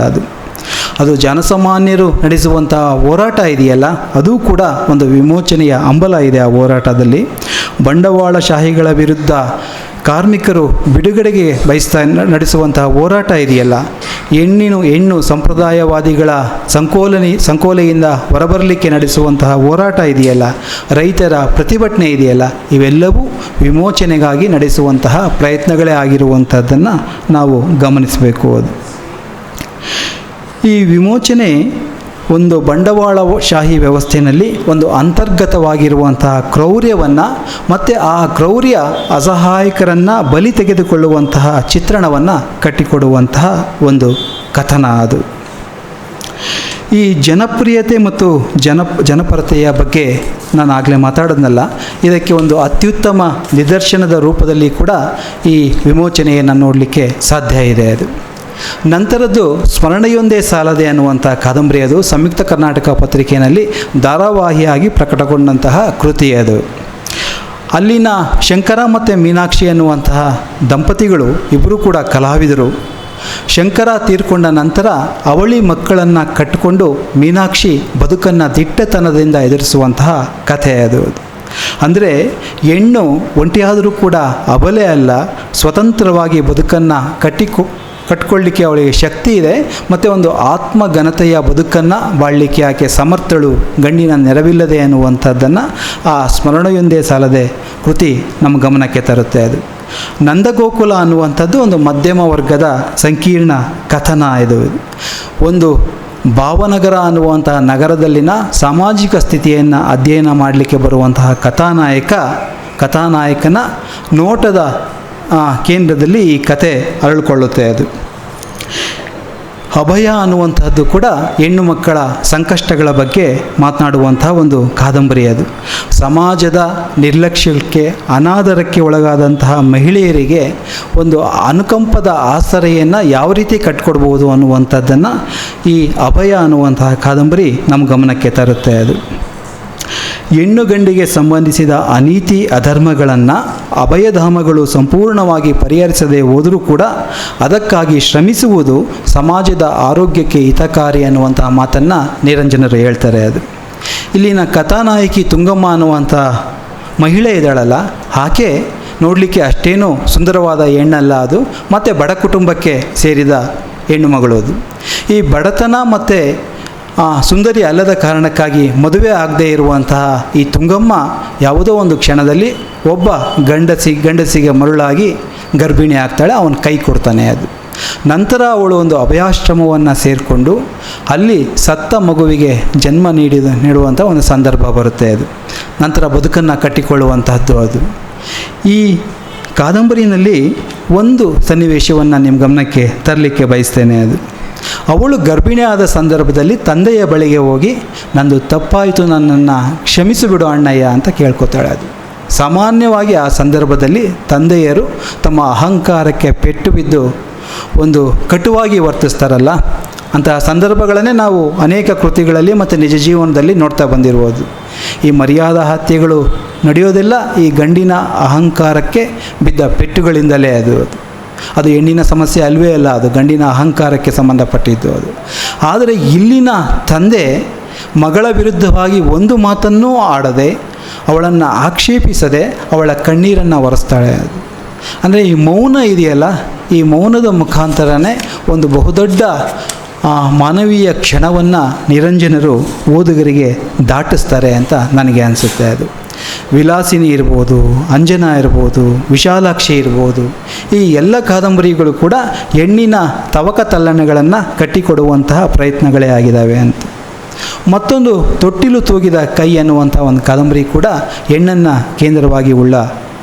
ಅದು ಜನಸಾಮಾನ್ಯರು ನಡೆಸುವಂತಹ ಹೋರಾಟ ಇದೆಯಲ್ಲ, ಅದು ಕೂಡ ಒಂದು ವಿಮೋಚನೆಯ ಹಂಬಲ ಇದೆ. ಆ ಹೋರಾಟದಲ್ಲಿ ಬಂಡವಾಳಶಾಹಿಗಳ ವಿರುದ್ಧ ಕಾರ್ಮಿಕರು ಬಿಡುಗಡೆಗೆ ನಡೆಸುವಂತಹ ಹೋರಾಟ ಇದೆಯಲ್ಲ, ಹೆಣ್ಣು ಸಂಪ್ರದಾಯವಾದಿಗಳ ಸಂಕೋಲೆಯಿಂದ ಹೊರಬರಲಿಕ್ಕೆ ನಡೆಸುವಂತಹ ಹೋರಾಟ ಇದೆಯಲ್ಲ, ರೈತರ ಪ್ರತಿಭಟನೆ ಇದೆಯಲ್ಲ, ಇವೆಲ್ಲವೂ ವಿಮೋಚನೆಗಾಗಿ ನಡೆಸುವಂತಹ ಪ್ರಯತ್ನಗಳೇ ಆಗಿರುವಂಥದ್ದನ್ನು ನಾವು ಗಮನಿಸಬೇಕು. ಅದು ಈ ವಿಮೋಚನೆ ಒಂದು ಬಂಡವಾಳಶಾಹಿ ವ್ಯವಸ್ಥೆಯಲ್ಲಿ ಒಂದು ಅಂತರ್ಗತವಾಗಿರುವಂತಹ ಕ್ರೌರ್ಯವನ್ನು ಮತ್ತು ಆ ಕ್ರೌರ್ಯ ಅಸಹಾಯಕರನ್ನು ಬಲಿ ತೆಗೆದುಕೊಳ್ಳುವಂತಹ ಚಿತ್ರಣವನ್ನು ಕಟ್ಟಿಕೊಡುವಂತಹ ಒಂದು ಕಥನ. ಅದು ಈ ಜನಪ್ರಿಯತೆ ಮತ್ತು ಜನಪರತೆಯ ಬಗ್ಗೆ ನಾನು ಆಗಲೇ ಮಾತಾಡೋದ್ನಲ್ಲ, ಇದಕ್ಕೆ ಒಂದು ಅತ್ಯುತ್ತಮ ನಿದರ್ಶನದ ರೂಪದಲ್ಲಿ ಕೂಡ ಈ ವಿಮೋಚನೆಯನ್ನು ನೋಡಲಿಕ್ಕೆ ಸಾಧ್ಯ ಇದೆ. ಅದು ನಂತರದ್ದು ಸ್ಮರಣೆಯೊಂದೇ ಸಾಲದೆ ಅನ್ನುವಂಥ ಕಾದಂಬರಿ. ಅದು ಸಂಯುಕ್ತ ಕರ್ನಾಟಕ ಪತ್ರಿಕೆಯಲ್ಲಿ ಧಾರಾವಾಹಿಯಾಗಿ ಪ್ರಕಟಗೊಂಡಂತಹ ಕೃತಿ. ಅದು ಅಲ್ಲಿನ ಶಂಕರ ಮತ್ತು ಮೀನಾಕ್ಷಿ ಅನ್ನುವಂತಹ ದಂಪತಿಗಳು ಇಬ್ಬರೂ ಕೂಡ ಕಲಾವಿದರು. ಶಂಕರ ತೀರ್ಕೊಂಡ ನಂತರ ಅವಳಿ ಮಕ್ಕಳನ್ನು ಕಟ್ಟಿಕೊಂಡು ಮೀನಾಕ್ಷಿ ಬದುಕನ್ನು ದಿಟ್ಟತನದಿಂದ ಎದುರಿಸುವಂತಹ ಕಥೆ ಅದು. ಅಂದರೆ ಹೆಣ್ಣು ಒಂಟಿಯಾದರೂ ಕೂಡ ಅಬಲೆ ಅಲ್ಲ, ಸ್ವತಂತ್ರವಾಗಿ ಬದುಕನ್ನು ಕಟ್ಕೊಳ್ಳಿಕ್ಕೆ ಅವಳಿಗೆ ಶಕ್ತಿ ಇದೆ ಮತ್ತು ಒಂದು ಆತ್ಮಘನತೆಯ ಬದುಕನ್ನು ಬಾಳಲಿಕ್ಕೆ ಆಕೆ ಸಮರ್ಥಳು, ಗಂಡಿನ ನೆರವಿಲ್ಲದೆ ಅನ್ನುವಂಥದ್ದನ್ನು ಆ ಸ್ಮರಣೆಯೊಂದೇ ಸಾಲದೆ ಕೃತಿ ನಮ್ಮ ಗಮನಕ್ಕೆ ತರುತ್ತೆ. ಅದು ನಂದಗೋಕುಲ ಅನ್ನುವಂಥದ್ದು ಒಂದು ಮಧ್ಯಮ ವರ್ಗದ ಸಂಕೀರ್ಣ ಕಥನ. ಇದು ಒಂದು ಭಾವನಗರ ಅನ್ನುವಂತಹ ನಗರದಲ್ಲಿನ ಸಾಮಾಜಿಕ ಸ್ಥಿತಿಯನ್ನು ಅಧ್ಯಯನ ಮಾಡಲಿಕ್ಕೆ ಬರುವಂತಹ ಕಥಾನಾಯಕನ ನೋಟದ ಕೇಂದ್ರದಲ್ಲಿ ಈ ಕತೆ ಅರಳಿಕೊಳ್ಳುತ್ತೆ. ಅದು ಅಭಯ ಅನ್ನುವಂಥದ್ದು ಕೂಡ ಹೆಣ್ಣು ಮಕ್ಕಳ ಸಂಕಷ್ಟಗಳ ಬಗ್ಗೆ ಮಾತನಾಡುವಂತಹ ಒಂದು ಕಾದಂಬರಿ. ಅದು ಸಮಾಜದ ನಿರ್ಲಕ್ಷ್ಯಕ್ಕೆ, ಅನಾದರಕ್ಕೆ ಒಳಗಾದಂತಹ ಮಹಿಳೆಯರಿಗೆ ಒಂದು ಅನುಕಂಪದ ಆಸರೆಯನ್ನು ಯಾವ ರೀತಿ ಕಟ್ಕೊಡ್ಬೋದು ಅನ್ನುವಂಥದ್ದನ್ನು ಈ ಅಭಯ ಅನ್ನುವಂತಹ ಕಾದಂಬರಿ ನಮ್ಮ ಗಮನಕ್ಕೆ ತರುತ್ತೆ. ಅದು ಹೆಣ್ಣು ಗಂಡಿಗೆ ಸಂಬಂಧಿಸಿದ ಅನೀತಿ ಅಧರ್ಮಗಳನ್ನು ಅಭಯಧಾಮಗಳು ಸಂಪೂರ್ಣವಾಗಿ ಪರಿಹರಿಸದೆ ಹೋದರೂ ಕೂಡ ಅದಕ್ಕಾಗಿ ಶ್ರಮಿಸುವುದು ಸಮಾಜದ ಆರೋಗ್ಯಕ್ಕೆ ಹಿತಕಾರಿ ಅನ್ನುವಂತಹ ಮಾತನ್ನು ನಿರಂಜನರು ಹೇಳ್ತಾರೆ. ಅದು ಇಲ್ಲಿನ ಕಥಾನಾಯಕಿ ತುಂಗಮ್ಮ ಅನ್ನುವಂಥ ಮಹಿಳೆ ಇದ್ದಾಳಲ್ಲ, ಆಕೆ ನೋಡಲಿಕ್ಕೆ ಅಷ್ಟೇನೂ ಸುಂದರವಾದ ಹೆಣ್ಣಲ್ಲ ಅದು, ಮತ್ತು ಬಡ ಕುಟುಂಬಕ್ಕೆ ಸೇರಿದ ಹೆಣ್ಣು ಮಗಳು ಅದು. ಈ ಬಡತನ ಮತ್ತು ಸುಂದರಿ ಅಲ್ಲದ ಕಾರಣಕ್ಕಾಗಿ ಮದುವೆ ಆಗದೇ ಇರುವಂತಹ ಈ ತುಂಗಮ್ಮ ಯಾವುದೋ ಒಂದು ಕ್ಷಣದಲ್ಲಿ ಒಬ್ಬ ಗಂಡಸಿಗೆ ಮರುಳಾಗಿ ಗರ್ಭಿಣಿ ಆಗ್ತಾಳೆ. ಅವನ ಕೈ ಕೊಡ್ತಾನೆ ಅದು. ನಂತರ ಅವಳು ಒಂದು ಅಭಯಾಶ್ರಮವನ್ನು ಸೇರಿಕೊಂಡು ಅಲ್ಲಿ ಸತ್ತ ಮಗುವಿಗೆ ಜನ್ಮ ನೀಡುವಂಥ ಒಂದು ಸಂದರ್ಭ ಬರುತ್ತೆ ಅದು. ನಂತರ ಬದುಕನ್ನು ಕಟ್ಟಿಕೊಳ್ಳುವಂತಹದ್ದು ಅದು. ಈ ಕಾದಂಬರಿನಲ್ಲಿ ಒಂದು ಸನ್ನಿವೇಶವನ್ನು ನಿಮ್ಮ ಗಮನಕ್ಕೆ ತರಲಿಕ್ಕೆ ಬಯಸ್ತೇನೆ. ಅದು ಅವಳು ಗರ್ಭಿಣಿ ಆದ ಸಂದರ್ಭದಲ್ಲಿ ತಂದೆಯ ಬಳಿಗೆ ಹೋಗಿ ನಂದು ತಪ್ಪಾಯಿತು, ನನ್ನನ್ನು ಕ್ಷಮಿಸಿಬಿಡು ಅಣ್ಣಯ್ಯ ಅಂತ ಕೇಳ್ಕೊತಾಳೆ. ಅದು ಸಾಮಾನ್ಯವಾಗಿ ಆ ಸಂದರ್ಭದಲ್ಲಿ ತಂದೆಯರು ತಮ್ಮ ಅಹಂಕಾರಕ್ಕೆ ಪೆಟ್ಟು ಬಿದ್ದು ಒಂದು ಕಟುವಾಗಿ ವರ್ತಿಸ್ತಾರಲ್ಲ, ಅಂತಹ ಸಂದರ್ಭಗಳನ್ನೇ ನಾವು ಅನೇಕ ಕೃತಿಗಳಲ್ಲಿ ಮತ್ತು ನಿಜ ಜೀವನದಲ್ಲಿ ನೋಡ್ತಾ ಬಂದಿರ್ಬೋದು. ಈ ಮರ್ಯಾದಾ ಹತ್ಯೆಗಳು ನಡೆಯೋದೆಲ್ಲ ಈ ಗಂಡಿನ ಅಹಂಕಾರಕ್ಕೆ ಬಿದ್ದ ಪೆಟ್ಟುಗಳಿಂದಲೇ. ಅದು ಹೆಣ್ಣಿನ ಸಮಸ್ಯೆ ಅಲ್ವೇ ಅಲ್ಲ, ಅದು ಗಂಡಿನ ಅಹಂಕಾರಕ್ಕೆ ಸಂಬಂಧಪಟ್ಟಿದ್ದು ಅದು. ಆದರೆ ಇಲ್ಲಿನ ತಂದೆ ಮಗಳ ವಿರುದ್ಧವಾಗಿ ಒಂದು ಮಾತನ್ನೂ ಆಡದೆ, ಅವಳನ್ನು ಆಕ್ಷೇಪಿಸದೆ ಅವಳ ಕಣ್ಣೀರನ್ನು ಒರೆಸ್ತಾಳೆ. ಅದು ಅಂದರೆ ಈ ಮೌನ ಇದೆಯಲ್ಲ, ಈ ಮೌನದ ಮುಖಾಂತರನೇ ಒಂದು ಬಹುದೊಡ್ಡ ಮಾನವೀಯ ಕ್ಷಣವನ್ನು ನಿರಂಜನರು ಓದುಗರಿಗೆ ದಾಟಿಸ್ತಾರೆ ಅಂತ ನನಗೆ ಅನಿಸುತ್ತೆ. ಅದು ವಿಲಾಸಿನಿ ಇರ್ಬೋದು, ಅಂಜನಾ ಇರ್ಬೋದು, ವಿಶಾಲಾಕ್ಷಿ ಇರ್ಬೋದು, ಈ ಎಲ್ಲ ಕಾದಂಬರಿಗಳು ಕೂಡ ಹೆಣ್ಣಿನ ತವಕ ತಲ್ಲಣೆಗಳನ್ನು ಕಟ್ಟಿಕೊಡುವಂತಹ ಪ್ರಯತ್ನಗಳೇ ಆಗಿದ್ದಾವೆ ಅಂತ. ಮತ್ತೊಂದು ತೊಟ್ಟಿಲು ತೂಗಿದ ಕೈ ಅನ್ನುವಂಥ ಒಂದು ಕಾದಂಬರಿ ಕೂಡ ಹೆಣ್ಣನ್ನು ಕೇಂದ್ರವಾಗಿ ಉಳ್ಳ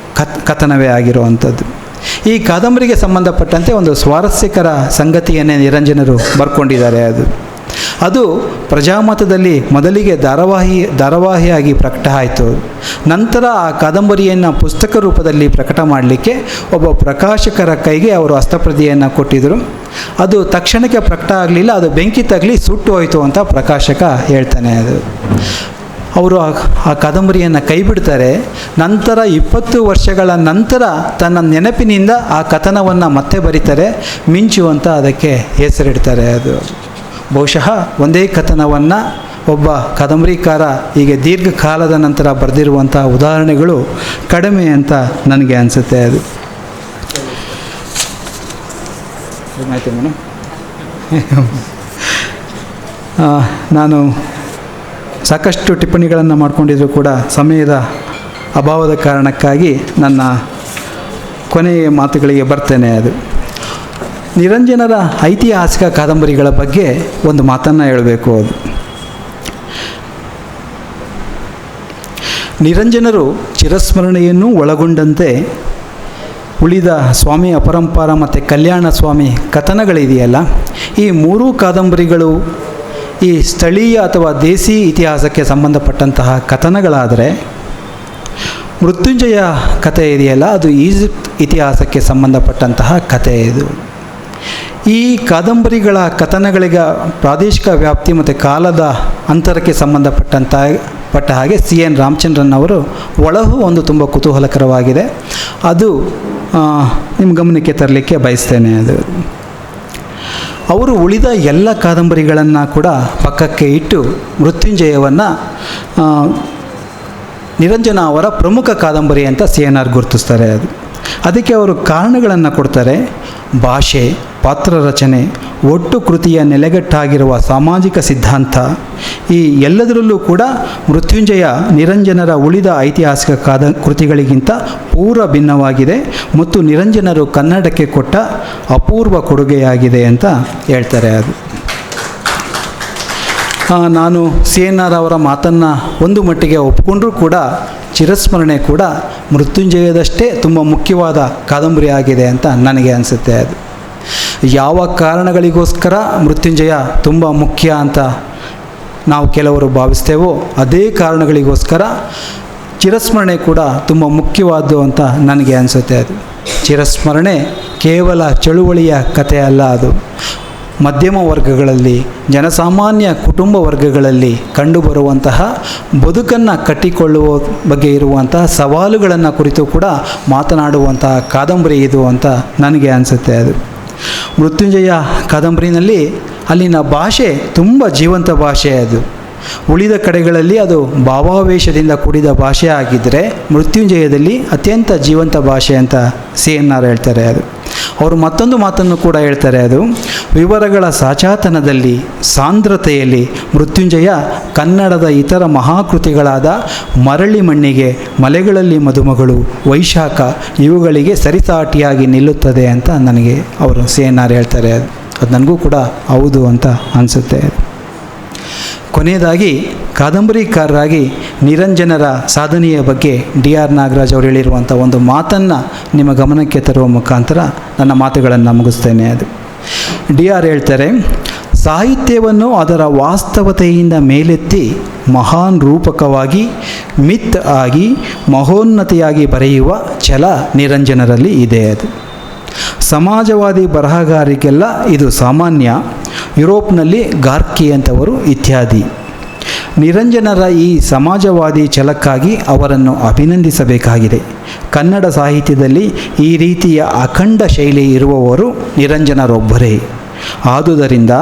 ಕಥನವೇ ಆಗಿರುವಂಥದ್ದು. ಈ ಕಾದಂಬರಿಗೆ ಸಂಬಂಧಪಟ್ಟಂತೆ ಒಂದು ಸ್ವಾರಸ್ಯಕರ ಸಂಗತಿಯನ್ನೇ ನಿರಂಜನರು ಬರ್ಕೊಂಡಿದ್ದಾರೆ. ಅದು ಪ್ರಜಾಮತದಲ್ಲಿ ಮೊದಲಿಗೆ ಧಾರಾವಾಹಿಯಾಗಿ ಪ್ರಕಟ ಆಯಿತು. ನಂತರ ಆ ಕಾದಂಬರಿಯನ್ನು ಪುಸ್ತಕ ರೂಪದಲ್ಲಿ ಪ್ರಕಟ ಮಾಡಲಿಕ್ಕೆ ಒಬ್ಬ ಪ್ರಕಾಶಕರ ಕೈಗೆ ಅವರು ಹಸ್ತಪ್ರತಿಯನ್ನು ಕೊಟ್ಟಿದ್ದರು. ಅದು ತಕ್ಷಣಕ್ಕೆ ಪ್ರಕಟ ಆಗಲಿಲ್ಲ, ಅದು ಬೆಂಕಿ ತಗಲಿ ಸುಟ್ಟು ಹೋಯಿತು ಅಂತ ಪ್ರಕಾಶಕ ಹೇಳ್ತಾನೆ. ಅವರು ಆ ಕಾದಂಬರಿಯನ್ನು ಕೈ ಬಿಡ್ತಾರೆ. ನಂತರ 20 ವರ್ಷಗಳ ನಂತರ ತನ್ನ ನೆನಪಿನಿಂದ ಆ ಕಥನವನ್ನು ಮತ್ತೆ ಬರೀತಾರೆ. ಮಿಂಚು ಅಂತ ಅದಕ್ಕೆ ಹೆಸರಿಡ್ತಾರೆ. ಅದು ಬಹುಶಃ ಒಂದೇ ಕಥನವನ್ನು ಒಬ್ಬ ಕಾದಂಬರಿಕಾರ ಹೀಗೆ ದೀರ್ಘಕಾಲದ ನಂತರ ಬರೆದಿರುವಂಥ ಉದಾಹರಣೆಗಳು ಕಡಿಮೆ ಅಂತ ನನಗೆ ಅನಿಸುತ್ತೆ. ಅದು ಆಯಿತು ಮೇಡಮ್. ನಾನು ಸಾಕಷ್ಟು ಟಿಪ್ಪಣಿಗಳನ್ನು ಮಾಡಿಕೊಂಡಿದ್ರು ಕೂಡ ಸಮಯದ ಅಭಾವದ ಕಾರಣಕ್ಕಾಗಿ ನನ್ನ ಕೊನೆಯ ಮಾತುಗಳಿಗೆ ಬರ್ತೇನೆ. ಅದು ನಿರಂಜನರ ಐತಿಹಾಸಿಕ ಕಾದಂಬರಿಗಳ ಬಗ್ಗೆ ಒಂದು ಮಾತನ್ನು ಹೇಳಬೇಕು. ಅದು ನಿರಂಜನರು ಚಿರಸ್ಮರಣೆಯನ್ನು ಒಳಗೊಂಡಂತೆ ಉಳಿದ ಸ್ವಾಮಿ ಅಪರಂಪಾರ ಮತ್ತು ಕಲ್ಯಾಣ ಸ್ವಾಮಿ ಕಥನಗಳಿದೆಯಲ್ಲ, ಈ ಮೂರೂ ಕಾದಂಬರಿಗಳು ಈ ಸ್ಥಳೀಯ ಅಥವಾ ದೇಸಿ ಇತಿಹಾಸಕ್ಕೆ ಸಂಬಂಧಪಟ್ಟಂತಹ ಕಥನಗಳಾದರೆ, ಮೃತ್ಯುಂಜಯ ಕಥೆ ಇದೆಯಲ್ಲ ಅದು ಈಜಿಪ್ಟ್ ಇತಿಹಾಸಕ್ಕೆ ಸಂಬಂಧಪಟ್ಟಂತಹ ಕಥೆ. ಇದು ಈ ಕಾದಂಬರಿಗಳ ಕಥನಗಳಿಗೆ ಪ್ರಾದೇಶಿಕ ವ್ಯಾಪ್ತಿ ಮತ್ತು ಕಾಲದ ಅಂತರಕ್ಕೆ ಪಟ್ಟ ಹಾಗೆ CN ರಾಮಚಂದ್ರನ್ ಅವರು ಒಳಹು ಒಂದು ತುಂಬ ಕುತೂಹಲಕರವಾಗಿದೆ. ಅದು ನಿಮ್ಮ ಗಮನಕ್ಕೆ ತರಲಿಕ್ಕೆ ಬಯಸ್ತೇನೆ. ಅದು ಅವರು ಉಳಿದ ಎಲ್ಲ ಕಾದಂಬರಿಗಳನ್ನು ಕೂಡ ಪಕ್ಕಕ್ಕೆ ಇಟ್ಟು ಮೃತ್ಯುಂಜಯವನ್ನು ನಿರಂಜನ ಅವರ ಪ್ರಮುಖ ಕಾದಂಬರಿ ಅಂತ CNR ಗುರುತಿಸ್ತಾರೆ. ಅದಕ್ಕೆ ಅವರು ಕಾರಣಗಳನ್ನು ಕೊಡ್ತಾರೆ. ಭಾಷೆ, ಪಾತ್ರ ರಚನೆ, ಒಟ್ಟು ಕೃತಿಯ ನೆಲೆಗಟ್ಟಾಗಿರುವ ಸಾಮಾಜಿಕ ಸಿದ್ಧಾಂತ, ಈ ಎಲ್ಲದರಲ್ಲೂ ಕೂಡ ಮೃತ್ಯುಂಜಯ ನಿರಂಜನರ ಉಳಿದ ಐತಿಹಾಸಿಕ ಕೃತಿಗಳಿಗಿಂತ ಪೂರ್ವ ಭಿನ್ನವಾಗಿದೆ ಮತ್ತು ನಿರಂಜನರು ಕನ್ನಡಕ್ಕೆ ಕೊಟ್ಟ ಅಪೂರ್ವ ಕೊಡುಗೆಯಾಗಿದೆ ಅಂತ ಹೇಳ್ತಾರೆ. ಅದು ನಾನು CNR ಅವರ ಮಾತನ್ನು ಒಂದು ಮಟ್ಟಿಗೆ ಒಪ್ಪಿಕೊಂಡ್ರೂ ಕೂಡ ಚಿರಸ್ಮರಣೆ ಕೂಡ ಮೃತ್ಯುಂಜಯದಷ್ಟೇ ತುಂಬ ಮುಖ್ಯವಾದ ಕಾದಂಬರಿ ಆಗಿದೆ ಅಂತ ನನಗೆ ಅನಿಸುತ್ತೆ. ಅದು ಯಾವ ಕಾರಣಗಳಿಗೋಸ್ಕರ ಮೃತ್ಯುಂಜಯ ತುಂಬ ಮುಖ್ಯ ಅಂತ ನಾವು ಕೆಲವರು ಭಾವಿಸ್ತೇವೋ ಅದೇ ಕಾರಣಗಳಿಗೋಸ್ಕರ ಚಿರಸ್ಮರಣೆ ಕೂಡ ತುಂಬ ಮುಖ್ಯವಾದ್ದು ಅಂತ ನನಗೆ ಅನಿಸುತ್ತೆ. ಅದು ಚಿರಸ್ಮರಣೆ ಕೇವಲ ಚಳುವಳಿಯ ಕಥೆ ಅಲ್ಲ, ಅದು ಮಧ್ಯಮ ವರ್ಗಗಳಲ್ಲಿ, ಜನಸಾಮಾನ್ಯ ಕುಟುಂಬ ವರ್ಗಗಳಲ್ಲಿ ಕಂಡುಬರುವಂತಹ ಬದುಕನ್ನು ಕಟ್ಟಿಕೊಳ್ಳುವ ಬಗ್ಗೆ ಇರುವಂತಹ ಸವಾಲುಗಳನ್ನು ಕುರಿತು ಕೂಡ ಮಾತನಾಡುವಂತಹ ಕಾದಂಬರಿ ಇದು ಅಂತ ನನಗೆ ಅನಿಸುತ್ತೆ. ಅದು ಮೃತ್ಯುಂಜಯ ಕಾದಂಬರಿನಲ್ಲಿ ಅಲ್ಲಿನ ಭಾಷೆ ತುಂಬ ಜೀವಂತ ಭಾಷೆ. ಅದು ಉಳಿದ ಕಡೆಗಳಲ್ಲಿ ಅದು ಭಾವಾವೇಶದಿಂದ ಕೂಡಿದ ಭಾಷೆ ಆಗಿದ್ದರೆ ಮೃತ್ಯುಂಜಯದಲ್ಲಿ ಅತ್ಯಂತ ಜೀವಂತ ಭಾಷೆ ಅಂತ CNR ಹೇಳ್ತಾರೆ. ಅದು ಅವರು ಮತ್ತೊಂದು ಮಾತನ್ನು ಕೂಡ ಹೇಳ್ತಾರೆ, ಅದು ವಿವರಗಳ ಸಾಚಾತನದಲ್ಲಿ ಸಾಂದ್ರತೆಯಲ್ಲಿ ಮೃತ್ಯುಂಜಯ ಕನ್ನಡದ ಇತರ ಮಹಾಕೃತಿಗಳಾದ ಮರಳಿ ಮಣ್ಣಿಗೆ, ಮಲೆಗಳಲ್ಲಿ ಮದುಮಗಳು, ವೈಶಾಖ ಇವುಗಳಿಗೆ ಸರಿಸಾಟಿಯಾಗಿ ನಿಲ್ಲುತ್ತದೆ ಅಂತ ನನಗೆ ಅವರು CNR ಹೇಳ್ತಾರೆ. ಅದು ನನಗೂ ಕೂಡ ಹೌದು ಅಂತ ಅನಿಸುತ್ತೆ. ಕೊನೆಯದಾಗಿ ಕಾದಂಬರಿಕಾರರಾಗಿ ನಿರಂಜನರ ಸಾಧನೆಯ ಬಗ್ಗೆ DR ನಾಗರಾಜ್ ಅವರು ಹೇಳಿರುವಂಥ ಒಂದು ಮಾತನ್ನು ನಿಮ್ಮ ಗಮನಕ್ಕೆ ತರುವ ಮುಖಾಂತರ ನನ್ನ ಮಾತುಗಳನ್ನು ಮುಗಿಸ್ತೇನೆ. ಅದು DR ಹೇಳ್ತಾರೆ, ಸಾಹಿತ್ಯವನ್ನು ಅದರ ವಾಸ್ತವತೆಯಿಂದ ಮೇಲೆತ್ತಿ ಮಹಾನ್ ರೂಪಕವಾಗಿ, ಮಿತ್ ಆಗಿ, ಮಹೋನ್ನತಿಯಾಗಿ ಬರೆಯುವ ಛಲ ನಿರಂಜನರಲ್ಲಿ ಇದೆ. ಅದು ಸಮಾಜವಾದಿ ಬರಹಗಾರಿಗೆಲ್ಲ ಇದು ಸಾಮಾನ್ಯ, ಯುರೋಪ್ನಲ್ಲಿ ಗಾರ್ಕಿ ಅಂತವರು ಇತ್ಯಾದಿ. ನಿರಂಜನರ ಈ ಸಮಾಜವಾದಿ ಛಲಕ್ಕಾಗಿ ಅವರನ್ನು ಅಭಿನಂದಿಸಬೇಕಾಗಿದೆ. ಕನ್ನಡ ಸಾಹಿತ್ಯದಲ್ಲಿ ಈ ರೀತಿಯ ಅಖಂಡ ಶೈಲಿ ಇರುವವರು ನಿರಂಜನರೊಬ್ಬರೇ. ಆದುದರಿಂದ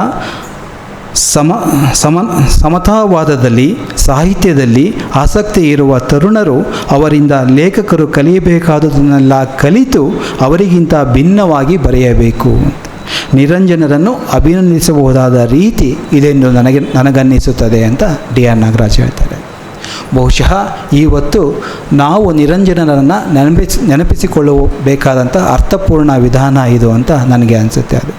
ಸಮತಾವಾದದಲ್ಲಿ, ಸಾಹಿತ್ಯದಲ್ಲಿ ಆಸಕ್ತಿ ಇರುವ ತರುಣರು ಅವರಿಂದ ಲೇಖಕರು ಕಲಿಯಬೇಕಾದುದನ್ನೆಲ್ಲ ಕಲಿತು ಅವರಿಗಿಂತ ಭಿನ್ನವಾಗಿ ಬರೆಯಬೇಕು. ನಿರಂಜನರನ್ನು ಅಭಿನಂದಿಸಬಹುದಾದ ರೀತಿ ಇದೆಂದು ನನಗನ್ನಿಸುತ್ತದೆ ಅಂತ DR ನಾಗರಾಜ್ ಹೇಳ್ತಾರೆ. ಬಹುಶಃ ಇವತ್ತು ನಾವು ನಿರಂಜನರನ್ನು ನೆನಪಿಸಿಕೊಳ್ಳಬೇಕಾದಂಥ ಅರ್ಥಪೂರ್ಣ ವಿಧಾನ ಇದು ಅಂತ ನನಗೆ ಅನಿಸುತ್ತೆ. ಅದು